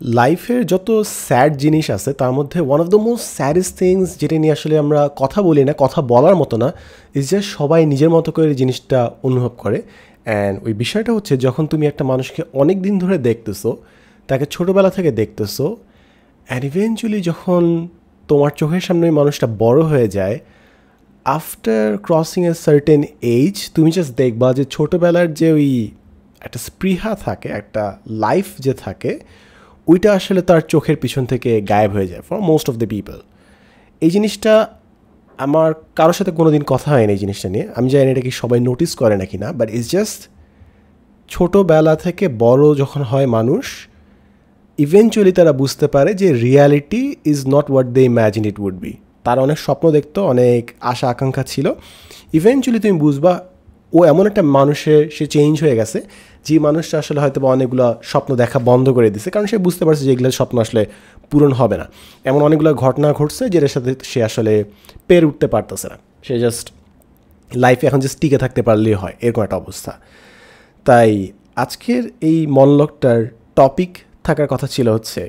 লাইফের যত স্যাড জিনিস আছে তার মধ্যে one of the most saddest things যেটা নিয়ে আসলে আমরা কথা বলি না, কথা বলার মতো না, ইজ জাস্ট সবাই নিজের মতো করে জিনিসটা অনুভব করে। অ্যান্ড ওই বিষয়টা হচ্ছে যখন তুমি একটা মানুষকে অনেক দিন ধরে দেখতেছো, তাকে ছোটোবেলা থেকে দেখতেছো, অ্যান্ড ইভেনচুয়ালি যখন তোমার চোখের সামনে ওই মানুষটা বড় হয়ে যায়, after crossing a certain age তুমি জাস্ট দেখবা যে ছোটোবেলার যে ওই একটা স্পৃহা থাকে, একটা লাইফ যে থাকে, ওইটা আসলে তার চোখের পিছন থেকে গায়েব হয়ে যায় for most of the people. এই জিনিসটা আমার কারোর সাথে কোনো দিন কথা হয়নি এই জিনিসটা নিয়ে, আমি জানি এটা কি সবাই নোটিস করে নাকি না, বাট ইটস জাস্ট ছোটোবেলা থেকে বড় যখন হয় মানুষ, ইভেনচুয়ালি তারা বুঝতে পারে যে reality is not what they imagine it would be. তার অনেক স্বপ্ন দেখতো, অনেক আশা আকাঙ্ক্ষা ছিল, ইভেনচুয়ালি তুমি বুঝবা ও এমন একটা মানুষের সে চেঞ্জ হয়ে গেছে যে মানুষটা আসলে হয়তো বা অনেকগুলো স্বপ্ন দেখা বন্ধ করে দিছে, কারণ সে বুঝতে পারছে যে এগুলো স্বপ্ন আসলে পূরণ হবে না। এমন অনেকগুলো ঘটনা ঘটছে যেটার সাথে সে আসলে পেরে উঠতে পারতেছে না, সে জাস্ট লাইফে এখন জাস্ট টিকে থাকতে পারলেই হয়, এরকম একটা অবস্থা। তাই আজকের এই মনোলগটার টপিক থাকার কথা ছিল হচ্ছে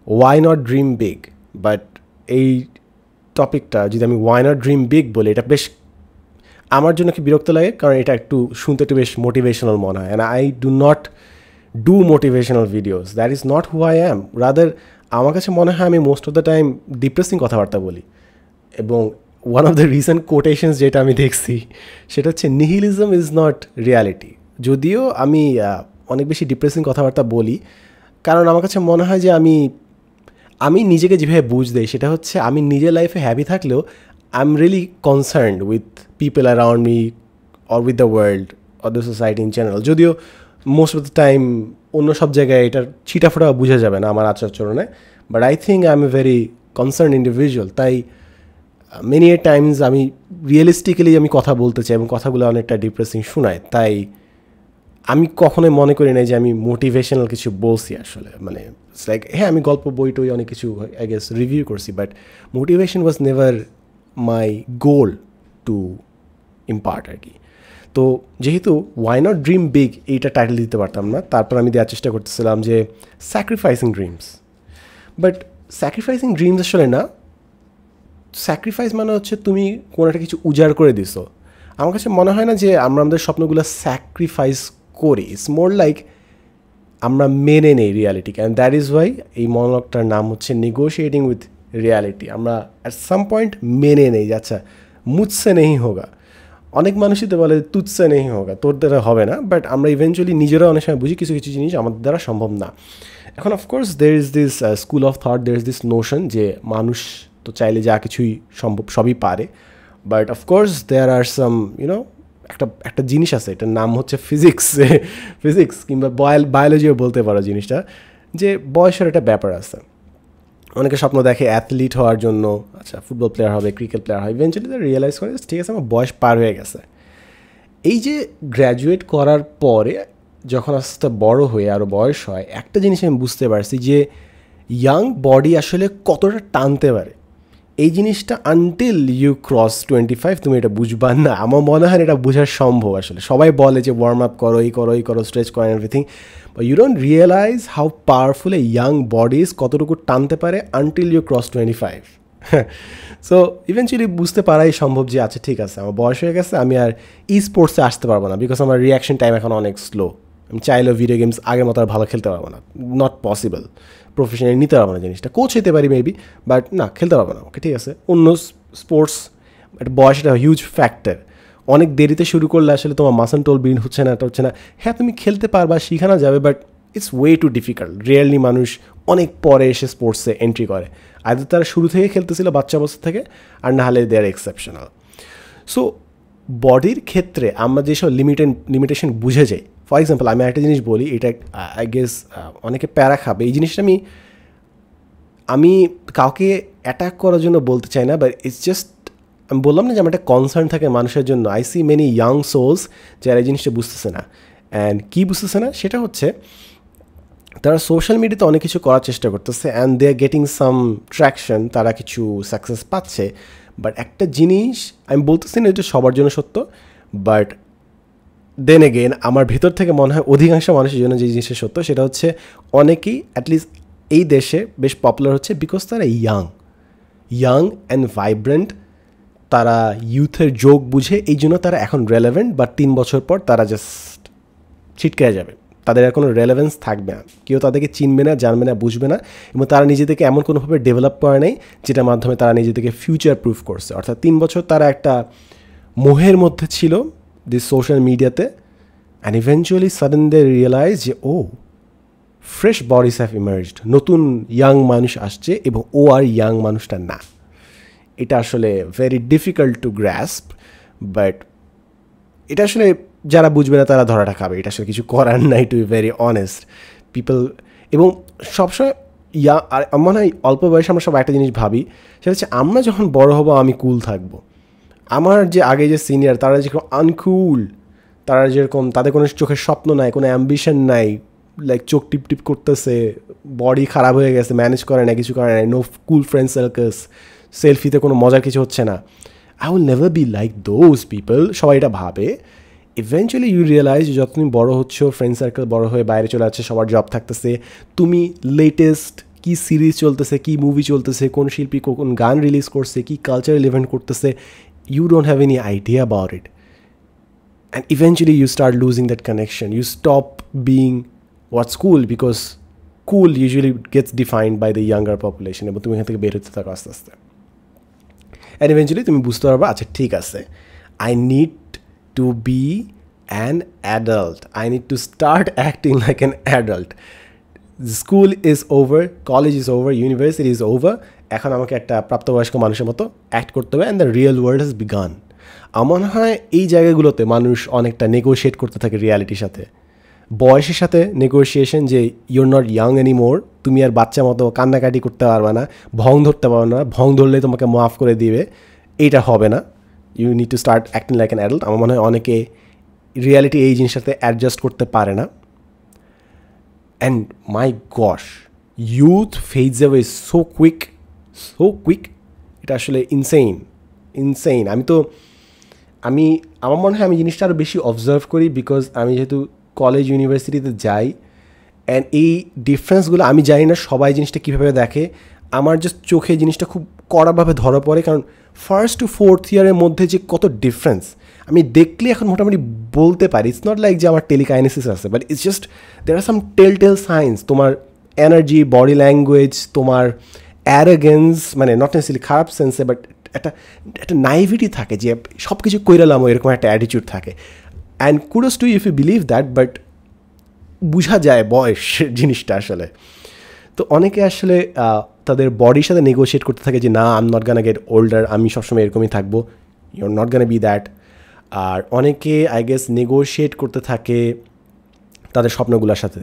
why not dream big. But এই টপিকটা যদি আমি ওয়াই নট ড্রিম বিগ বলি, এটা বেশ আমার জন্য কি বিরক্ত লাগে, কারণ এটা একটু শুনতে একটু বেশ মোটিভেশনাল মনে হয়। And I do not do motivational videos, that is not who I am. Rather আমার কাছে মনে হয় আমি most of the time depressing কথাবার্তা বলি। এবং one of the recent quotations যেটা আমি দেখছি সেটা হচ্ছে নিহিলিজম ইজ নট রিয়ালিটি। যদিও আমি অনেক বেশি ডিপ্রেসিং কথাবার্তা বলি, কারণ আমার কাছে মনে হয় যে আমি নিজেকে যেভাবে বুঝ দেই সেটা হচ্ছে আমি নিজের লাইফে হ্যাপি থাকলেও I am really concerned with people around me or with the world or the society in general. যদিও মোস্ট অফ দ্য টাইম অন্য সব জায়গায় এটার ছিটাফোটা বোঝা যাবে না আমার আচরণে, but I think I M a very concern individual. তাই মেনি এ টাইমস আমি রিয়েলিস্টিক্যালি আমি কথা বলতে চাই এবং কথাগুলো অনেকটা ডিপ্রেসিং শোনায়। তাই আমি কখনোই মনে করি না যে আমি মোটিভেশনাল কিছু বলছি আসলে, মানে লাইক হ্যাঁ আমি গল্প বই টই অনেক কিছু আই গেস রিভিউ করছি, but motivation was never my goal to impart আর কি। তো যেহেতু ওয়াই নট ড্রিম বিগ এইটা টাইটেল দিতে পারতাম না, তারপর আমি দেওয়ার চেষ্টা করতেছিলাম যে sacrificing dreams. But sacrificing dreams আসলে না, স্যাক্রিফাইস মানে হচ্ছে তুমি কোনো একটা কিছু উজাড় করে দিছো। আমার কাছে মনে হয় না যে আমরা আমাদের স্বপ্নগুলো স্যাক্রিফাইস করি, ইটস মোর লাইক আমরা মেনে নেই রিয়ালিটিকে। অ্যান্ড দ্যাট ইজ ওয়াই এই মনোলগটার নাম হচ্ছে নেগোশিয়েটিং উইথ রিয়ালিটি। আমরা অ্যাট সাম পয়েন্ট মেনে নেই যে আচ্ছা মুঝসে নেই হোগা। অনেক মানুষই তো বলে তুৎসে নেই হোগা, তোর দ্বারা হবে না, বাট আমরা ইভেনচুয়ালি নিজেরাও অনেক সময় বুঝি কিছু কিছু জিনিস আমাদের দ্বারা সম্ভব না। এখন of course there is this school of thought, there is this notion যে মানুষ তো চাইলে যা কিছুই সম্ভব সবই পারে, but of course there are some you know একটা জিনিস আছে, এটার নাম হচ্ছে ফিজিক্স। ফিজিক্স কিংবা বায়োলজিও বলতে পারো জিনিসটা, যে বয়সের একটা ব্যাপার আছে। অনেকে স্বপ্ন দেখে অ্যাথলিট হওয়ার জন্য, আচ্ছা ফুটবল প্লেয়ার হবে, ক্রিকেট প্লেয়ার হয়, ইভেনচুয়ালি তারা রিয়েলাইজ করে ঠিক আছে আমার বয়স পার হয়ে গেছে। এই যে গ্র্যাজুয়েট করার পরে যখন আস্তে আস্তে বড়ো হয়ে আরও বয়স হয়, একটা জিনিস আমি বুঝতে পারছি যে ইয়াং বডি আসলে কতটা টানতে পারে। এই জিনিসটা আনটিল ইউ ক্রস 25 তুমি এটা বুঝবা না। আমার মনে হয় এটা বোঝা সম্ভব আসলে। সবাই বলে যে ওয়ার্ম আপ করো, এই করো, এই করো, স্ট্রেচ করো, everything, but you don't realize how powerful a young bodies কতটুকু টানতে পারে until you cross 25। So eventually বুঝতে পারাই সম্ভব যে আচ্ছা ঠিক আছে আমার বয়স হয়ে গেছে, আমি আর ই স্পোর্টসে আসতে পারবো না, বিকজ আমার রিয়াকশন টাইম এখন অনেক স্লো। আমি চাইলেও ভিডিও গেমস আগের মতো আর ভালো খেলতে পারবো না, নট পসিবল। প্রফেশনালি নিতে পারবো না জিনিসটা, কোচ হতে পারি মেবি, বাট না খেলতে পারবো না। ওকে ঠিক আছে, অন্য স্পোর্টস একটা বয়স একটা হিউজ ফ্যাক্টর। অনেক দেরিতে শুরু করলে আসলে তোমার মাসল টোল বিল্ড হচ্ছে না, এটা হচ্ছে না। হ্যাঁ তুমি খেলতে পারবা, শেখানো যাবে, but its way to difficult. Really মানুষ অনেক পরে এসে স্পোর্টসে এন্ট্রি করে, আইদার তারা শুরু থেকে খেলতেছিল বাচ্চা অবস্থা থেকে, আর না হলে দে আর এক্সেপশনাল। সো বডির ক্ষেত্রে আমরা যেসব লিমিটেশন বুঝে যাই, ফর এক্সাম্পল আমি একটা জিনিস বলি, এটা আই গেস অনেকে প্যারা খাবে, এই জিনিসটা আমি কাউকে অ্যাটাক করার জন্য বলতে চাই না, বাট ইটস জাস্ট আমি বললাম না যে আমার একটা কনসার্ন থাকে মানুষের জন্য। I see many young souls যারা এই জিনিসটা বুঝতেছে না। অ্যান্ড কী বুঝতেছে না সেটা হচ্ছে তারা সোশ্যাল মিডিয়াতে অনেক কিছু করার চেষ্টা করতেছে, and they are getting some traction, তারা কিছু সাকসেস পাচ্ছে। বাট একটা জিনিস আমি বলতেছি না এটা সবার জন্য সত্য, বাট দেন এগেন আমার ভিতর থেকে মনে হয় অধিকাংশ মানুষের জন্য যে জিনিসটা সত্য সেটা হচ্ছে অনেকেই অ্যাটলিস্ট এই দেশে বেশ পপুলার হচ্ছে বিকজ তারা ইয়াং অ্যান্ড ভাইব্রেন্ট, তারা ইউথের যোগ বুঝে, এই জন্য তারা এখন রেলেভেন্ট, বাট 3 বছর পর তারা জাস্ট ছিটকে যাবে, তাদের আর কোনো রেলেভেন্স থাকবে না, কেউ তাদেরকে চিনবে না, জানবে না, বুঝবে না, এবং তারা নিজেদেরকে এমন কোনোভাবে ডেভেলপ করে নেই যেটার মাধ্যমে তারা নিজেদেরকে ফিউচার প্রুফ করছে। অর্থাৎ 3 বছর তারা একটা মোহের মধ্যে ছিল দিস সোশ্যাল মিডিয়াতে, and eventually sudden they realize যে ফ্রেশ বডিজ হ্যাভ ইমার্জড, নতুন ইয়াং মানুষ আসছে এবং ও আর ইয়াং মানুষটা না। এটা আসলে ভেরি ডিফিকাল্ট টু গ্র্যাস্প, বাট এটা আসলে যারা বুঝবে না তারা ধরাটা খাবে, এটা আসলে কিছু করার নাই, to be very honest people. এবং সবসময় আর মনে হয় অল্প বয়সে আমরা সব একটা জিনিস ভাবি, সেটা হচ্ছে আমরা যখন বড় হবো আমি কুল থাকবো। আমার যে আগে যে সিনিয়র তারা যেরকম আনকুল, তারা যেরকম তাদের কোনো চোখের স্বপ্ন নাই, কোনো অ্যাম্বিশন নাই, লাইক চোখ টিপ টিপ করতেছে, বডি খারাপ হয়ে গেছে, ম্যানেজ করে না, কিছু করে না, নো কুল ফ্রেন্ড সার্কেলস, সেলফিতে কোনো মজার কিছু হচ্ছে না। I will never be like those people, সবাই এটা ভাবে। ইভেনচুয়ালি ইউ রিয়েলাইজ যত তুমি বড়ো হচ্ছ, ফ্রেন্ড সার্কেল বড়ো হয়ে বাইরে চলে যাচ্ছে, সবার জব থাকতেছে, তুমি লেটেস্ট কী সিরিজ চলতেছে, কী মুভি চলতেছে, কোন শিল্পী কোন গান রিলিজ করছে, কী কালচারাল ইভেন্ট করতেছে, you don't have any idea about it, and eventually you start losing that connection. You stop being what's cool, because cool usually gets defined by the younger population, এবং তুমি এখান থেকে বের হতে থাকো আস্তে আস্তে, and eventually তুমি বুঝতে পারবা আচ্ছা ঠিক আছে, I need to be an adult, I need to start acting like an adult. School is over, college is over, university is over, এখন আমাকে একটা প্রাপ্তবয়স্ক মানুষের মতো অ্যাক্ট করতে হবে, and the real world has began. আমার মনে হয় এই জায়গাগুলোতে মানুষ অনেকটা নেগোশিয়েট করতে থাকে রিয়ালিটির সাথে, বয়সের সাথে নেগোশিয়েশন, যে ইউর নট ইয়াং এনিমোর, তুমি আর বাচ্চা মতো কান্নাকাটি করতে পারবে না, ভং ধরতে পারবে না, ভং ধরলে তোমাকে মাফ করে দিবে, এইটা হবে না, you need to start acting like an adult. আমার মনে হয় অনেকে রিয়ালিটি এই জিনিসের সাথে অ্যাডজাস্ট করতে পারে না, and my গশ, youth fades away so quick, এটা আসলে ইনসেইন। আমার মনে হয় আমি জিনিসটা আরও বেশি অবজার্ভ করি, বিকজ আমি যেহেতু কলেজ ইউনিভার্সিটিতে যাই, অ্যান্ড এই ডিফারেন্সগুলো আমি জানি না সবাই জিনিসটা কীভাবে দেখে, আমার জাস্ট চোখে জিনিসটা খুব কড়াভাবে ধরা পড়ে, কারণ ফার্স্ট টু ফোর্থ ইয়ারের মধ্যে যে কত ডিফারেন্স আমি দেখলে এখন মোটামুটি বলতে পারি। ইটস নট লাইক যে আমার টেলিকাইনেসিস আছে, but it's just there are some tell science, তোমার এনার্জি, বডি ল্যাঙ্গুয়েজ, তোমার অ্যারোগেন্স, মানে নট নেসেসারিলি খারাপ সেন্সে, বাট একটা নাইভিটি থাকে যে সব কিছু কইরালাম, এরকম একটা অ্যাটিটিউড থাকে, and kudos to if you believe that, but বোঝা যায় বয়স জিনিসটা আসলে। তো অনেকে আসলে তাদের বডির সাথে নেগোশিয়েট করতে থাকে যে না, I am not gonna get older, আমি সবসময় এরকমই থাকবো, you are not gonna be that. আর অনেকে আই গেস নেগোশিয়েট করতে থাকে তাদের স্বপ্নগুলোর সাথে,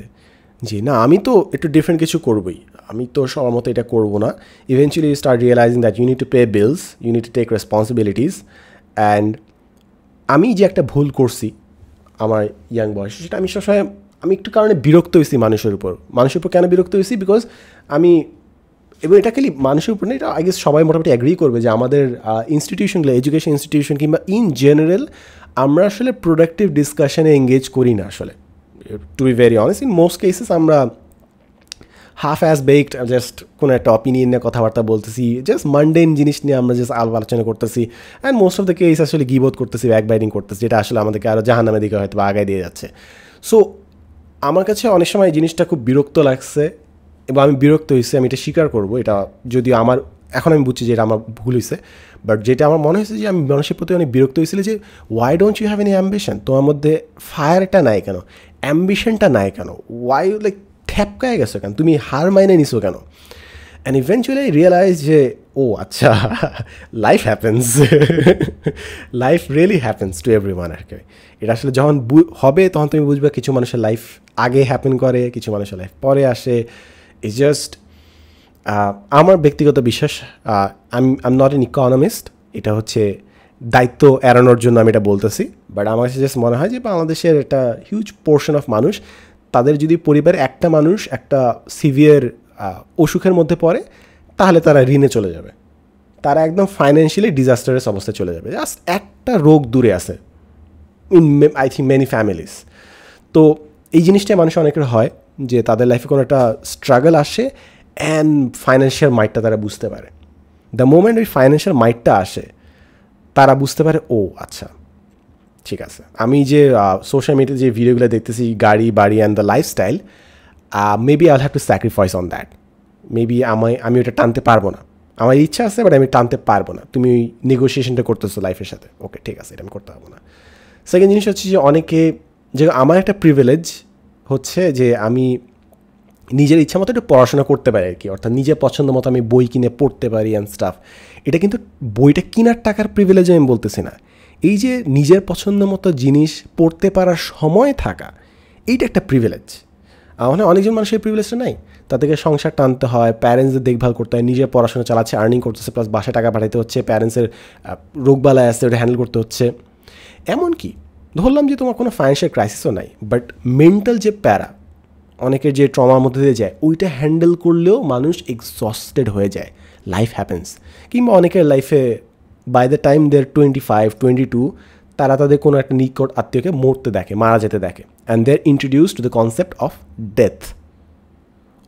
যে না আমি তো একটু ডিফারেন্ট কিছু করবোই, আমি তো সবার মতো এটা করবো না। Eventually you start realizing that you need to pay bills, you need to take responsibilities. And আমি যে একটা ভুল করছি আমার ইয়াং বয়সে, সেটা আমি সবসময় আমি একটু কারণে বিরক্ত হয়েছি মানুষের উপর কেন বিরক্ত হয়েছি, বিকজ আমি, এবং এটা খালি মানুষের উপর না, এটা আই গেস সবাই মোটামুটি অ্যাগ্রি করবে যে আমাদের ইনস্টিটিউশনগুলো, এডুকেশন ইনস্টিটিউশন কিংবা ইন জেনারেল, আমরা আসলে প্রোডাক্টিভ ডিসকাশনে এঙ্গেজ করি না আসলে, to be very honest. In most cases আমরা হাফ অ্যাজ বেকড, জাস্ট কোনো একটা অপিনিয়ন নিয়ে কথাবার্তা বলতেছি, জাস্ট মানডেন জিনিস নিয়ে আমরা জাস্ট আলোচনা করতেছি, and most of the case আসলে গিবোধ করতেছি, ব্যাক বাইটিং করতেছি, যেটা আসলে আমাদেরকে আরও জাহান্নামের দিকে হয়তো বা আগায় দিয়ে যাচ্ছে। সো আমার কাছে অনেক সময় এই জিনিসটা খুব বিরক্ত লাগছে, এবং আমি বিরক্ত হয়েছি, আমি এটা স্বীকার করবো, এটা যদিও আমার এখন আমি বুঝছি যে এটা আমার ভুল হয়েছে, বাট যেটা আমার মনে হয়েছে যে আমি মানুষের প্রতি অনেক বিরক্ত হয়েছিল যে why don't you have any ambition, তোমার মধ্যে ফায়ারটা নাই কেন, অ্যাম্বিশনটা নাই কেন, ওয়াই লাইক ঠ্যাপকায় গেছো কেন, তুমি হার মাইনে নিছো কেন? অ্যান্ড ইভেনচুয়ালি রিয়েলাইজ যে ও আচ্ছা, life happens, life really happens to everyone আর কি। এটা আসলে যখন হবে তখন তুমি বুঝবে কিছু মানুষের লাইফ আগে হ্যাপেন করে, কিছু মানুষের লাইফ পরে আসে। ইটস জাস্ট আমার ব্যক্তিগত বিশ্বাস, I am not an economist, এটা হচ্ছে দায়িত্ব এড়ানোর জন্য আমি এটা বলতেছি, বাট আমার কাছে জাস্ট মনে হয় যে বাংলাদেশের একটা হিউজ পোর্শন অফ মানুষ, তাদের যদি পরিবারে একটা মানুষ একটা সিভিয়ার অসুখের মধ্যে পড়ে, তাহলে তারা ঋণে চলে যাবে, তারা একদম ফাইন্যান্সিয়ালি ডিজাস্টারের অবস্থায় চলে যাবে, জাস্ট একটা রোগ দূরে আছে in I think many families. তো এই জিনিসটাই মানুষ অনেকের হয় যে তাদের লাইফে কোনো একটা স্ট্রাগল আসে, অ্যান্ড ফাইন্যান্সিয়াল মাইন্ডটা তারা বুঝতে পারে। দ্য মোমেন্ট ওই ফাইন্যান্সিয়াল মাইন্ডটা আসে, তারা বুঝতে পারে ও আচ্ছা ঠিক আছে, আমি যে সোশ্যাল মিডিয়াতে যে ভিডিওগুলো দেখতেছি গাড়ি বাড়ি and the lifestyle, maybe I have to sacrifice on that. Maybe আমি ওটা টানতে পারবো না, আমার ইচ্ছা আছে বাট আমি টানতে পারবো না। তুমি নেগোসিয়েশনটা করতেছো লাইফের সাথে, ওকে ঠিক আছে, এটা আমি করতে পারবো না। সেকেন্ড জিনিস হচ্ছে যে অনেকে, যে আমার একটা প্রিভিলেজ হচ্ছে যে আমি নিজের ইচ্ছা মতো একটু পড়াশোনা করতে পারি আর কি, অর্থাৎ নিজের পছন্দ মতো আমি বই কিনে পড়তে পারি অ্যান্ড স্টাফ। এটা কিন্তু বইটা কেনার টাকার প্রিভিলেজ আমি বলতেছি না, এই যে নিজের পছন্দ মতো জিনিস পড়তে পারার সময় থাকা, এইটা একটা প্রিভিলেজ। মানে অনেকজন মানুষের প্রিভিলেজটা নাই, তাদেরকে সংসার টানতে হয়, প্যারেন্টসদের দেখভাল করতে হয়, নিজের পড়াশোনা চালাচ্ছে, আর্নিং করতেছে, প্লাস বাসায় টাকা পাঠাতে হচ্ছে, প্যারেন্টসের রোগবালায় আসছে ওটা হ্যান্ডেল করতে হচ্ছে। এমনকি ধরলাম যে তোমার কোনো ফাইন্যান্সিয়াল ক্রাইসিসও নাই, বাট মেন্টাল যে প্যারা, অনেকের যে ট্রমার মধ্যে দিয়ে যায়, ওইটা হ্যান্ডেল করলেও মানুষ এক্সস্টেড হয়ে যায়, লাইফ হ্যাপেন্স। কিংবা অনেকের লাইফে বাই দ্য টাইম দের 25, 22, তারা তাদের কোনো একটা নিকট আত্মীয়কে মরতে দেখে, মারা যেতে দেখে, and they are introduce to the concept of death.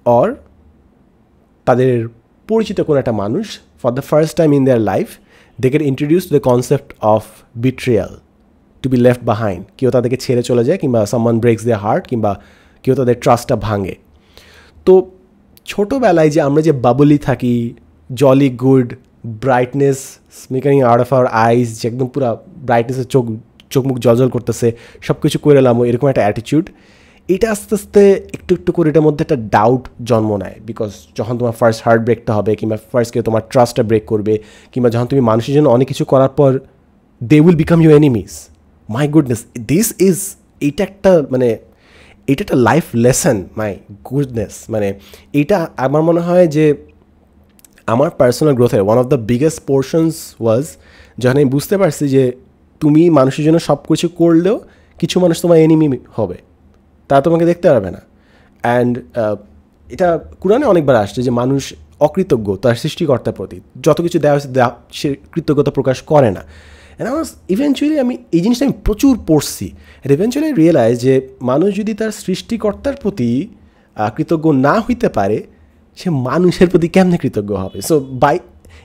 Or তাদের পরিচিত কোনো একটা মানুষ for the first time in their life they get introduce to the concept of betrayal, to be left behind. কেউ তাদেরকে ছেড়ে চলে যায়, কিংবা সামওয়ান ব্রেক্স দেয়ার হার্ট, কিংবা কেউ তাদের ট্রাস্টটা ভাঙে। তো ছোটোবেলায় যে আমরা যে বাবলি থাকি, jolly good, brightness shimmering out of our eyes, যে একদম পুরো ব্রাইটনেসের চোখ মুখ জলজল করতেছে, সব কিছু করে এলাম, এরকম একটা অ্যাটিটিউড, এটা আস্তে আস্তে একটু একটু করে এটার মধ্যে একটা ডাউট জন্ম নেয়। বিকজ যখন তোমার ফার্স্ট হার্ট ব্রেকটা হবে, কিংবা ফার্স্ট কেউ তোমার ট্রাস্টটা ব্রেক করবে, কিংবা যখন তুমি মানুষের জন্য অনেক কিছু করার পর they will become you enemies, my goodness, this is, এইটা একটা মানে এটা একটা লাইফ লেসন, মাই গুডনেস। মানে এইটা আমার মনে হয় যে আমার পার্সোনাল গ্রোথের one of the biggest portions was যখন আমি বুঝতে পারছি যে তুমি মানুষের জন্য সব কিছু করলেও কিছু মানুষ তোমার এনিমি হবে, তারা তোমাকে দেখতে পারবে না। অ্যান্ড এটা কুরআনে অনেকবার আসছে যে মানুষ অকৃতজ্ঞ তার সৃষ্টিকর্তার প্রতি, যত কিছু দেওয়া হয়েছে সে কৃতজ্ঞতা প্রকাশ করে না। অ্যান্ড আমার ইভেনচুয়ালি আমি এই জিনিসটা আমি প্রচুর পড়ছি, অ্যান্ড ইভেনচুয়ালি রিয়েলাইজ যে মানুষ যদি তার সৃষ্টিকর্তার প্রতি কৃতজ্ঞ না হইতে পারে, সে মানুষের প্রতি কেমনে কৃতজ্ঞ হবে? সো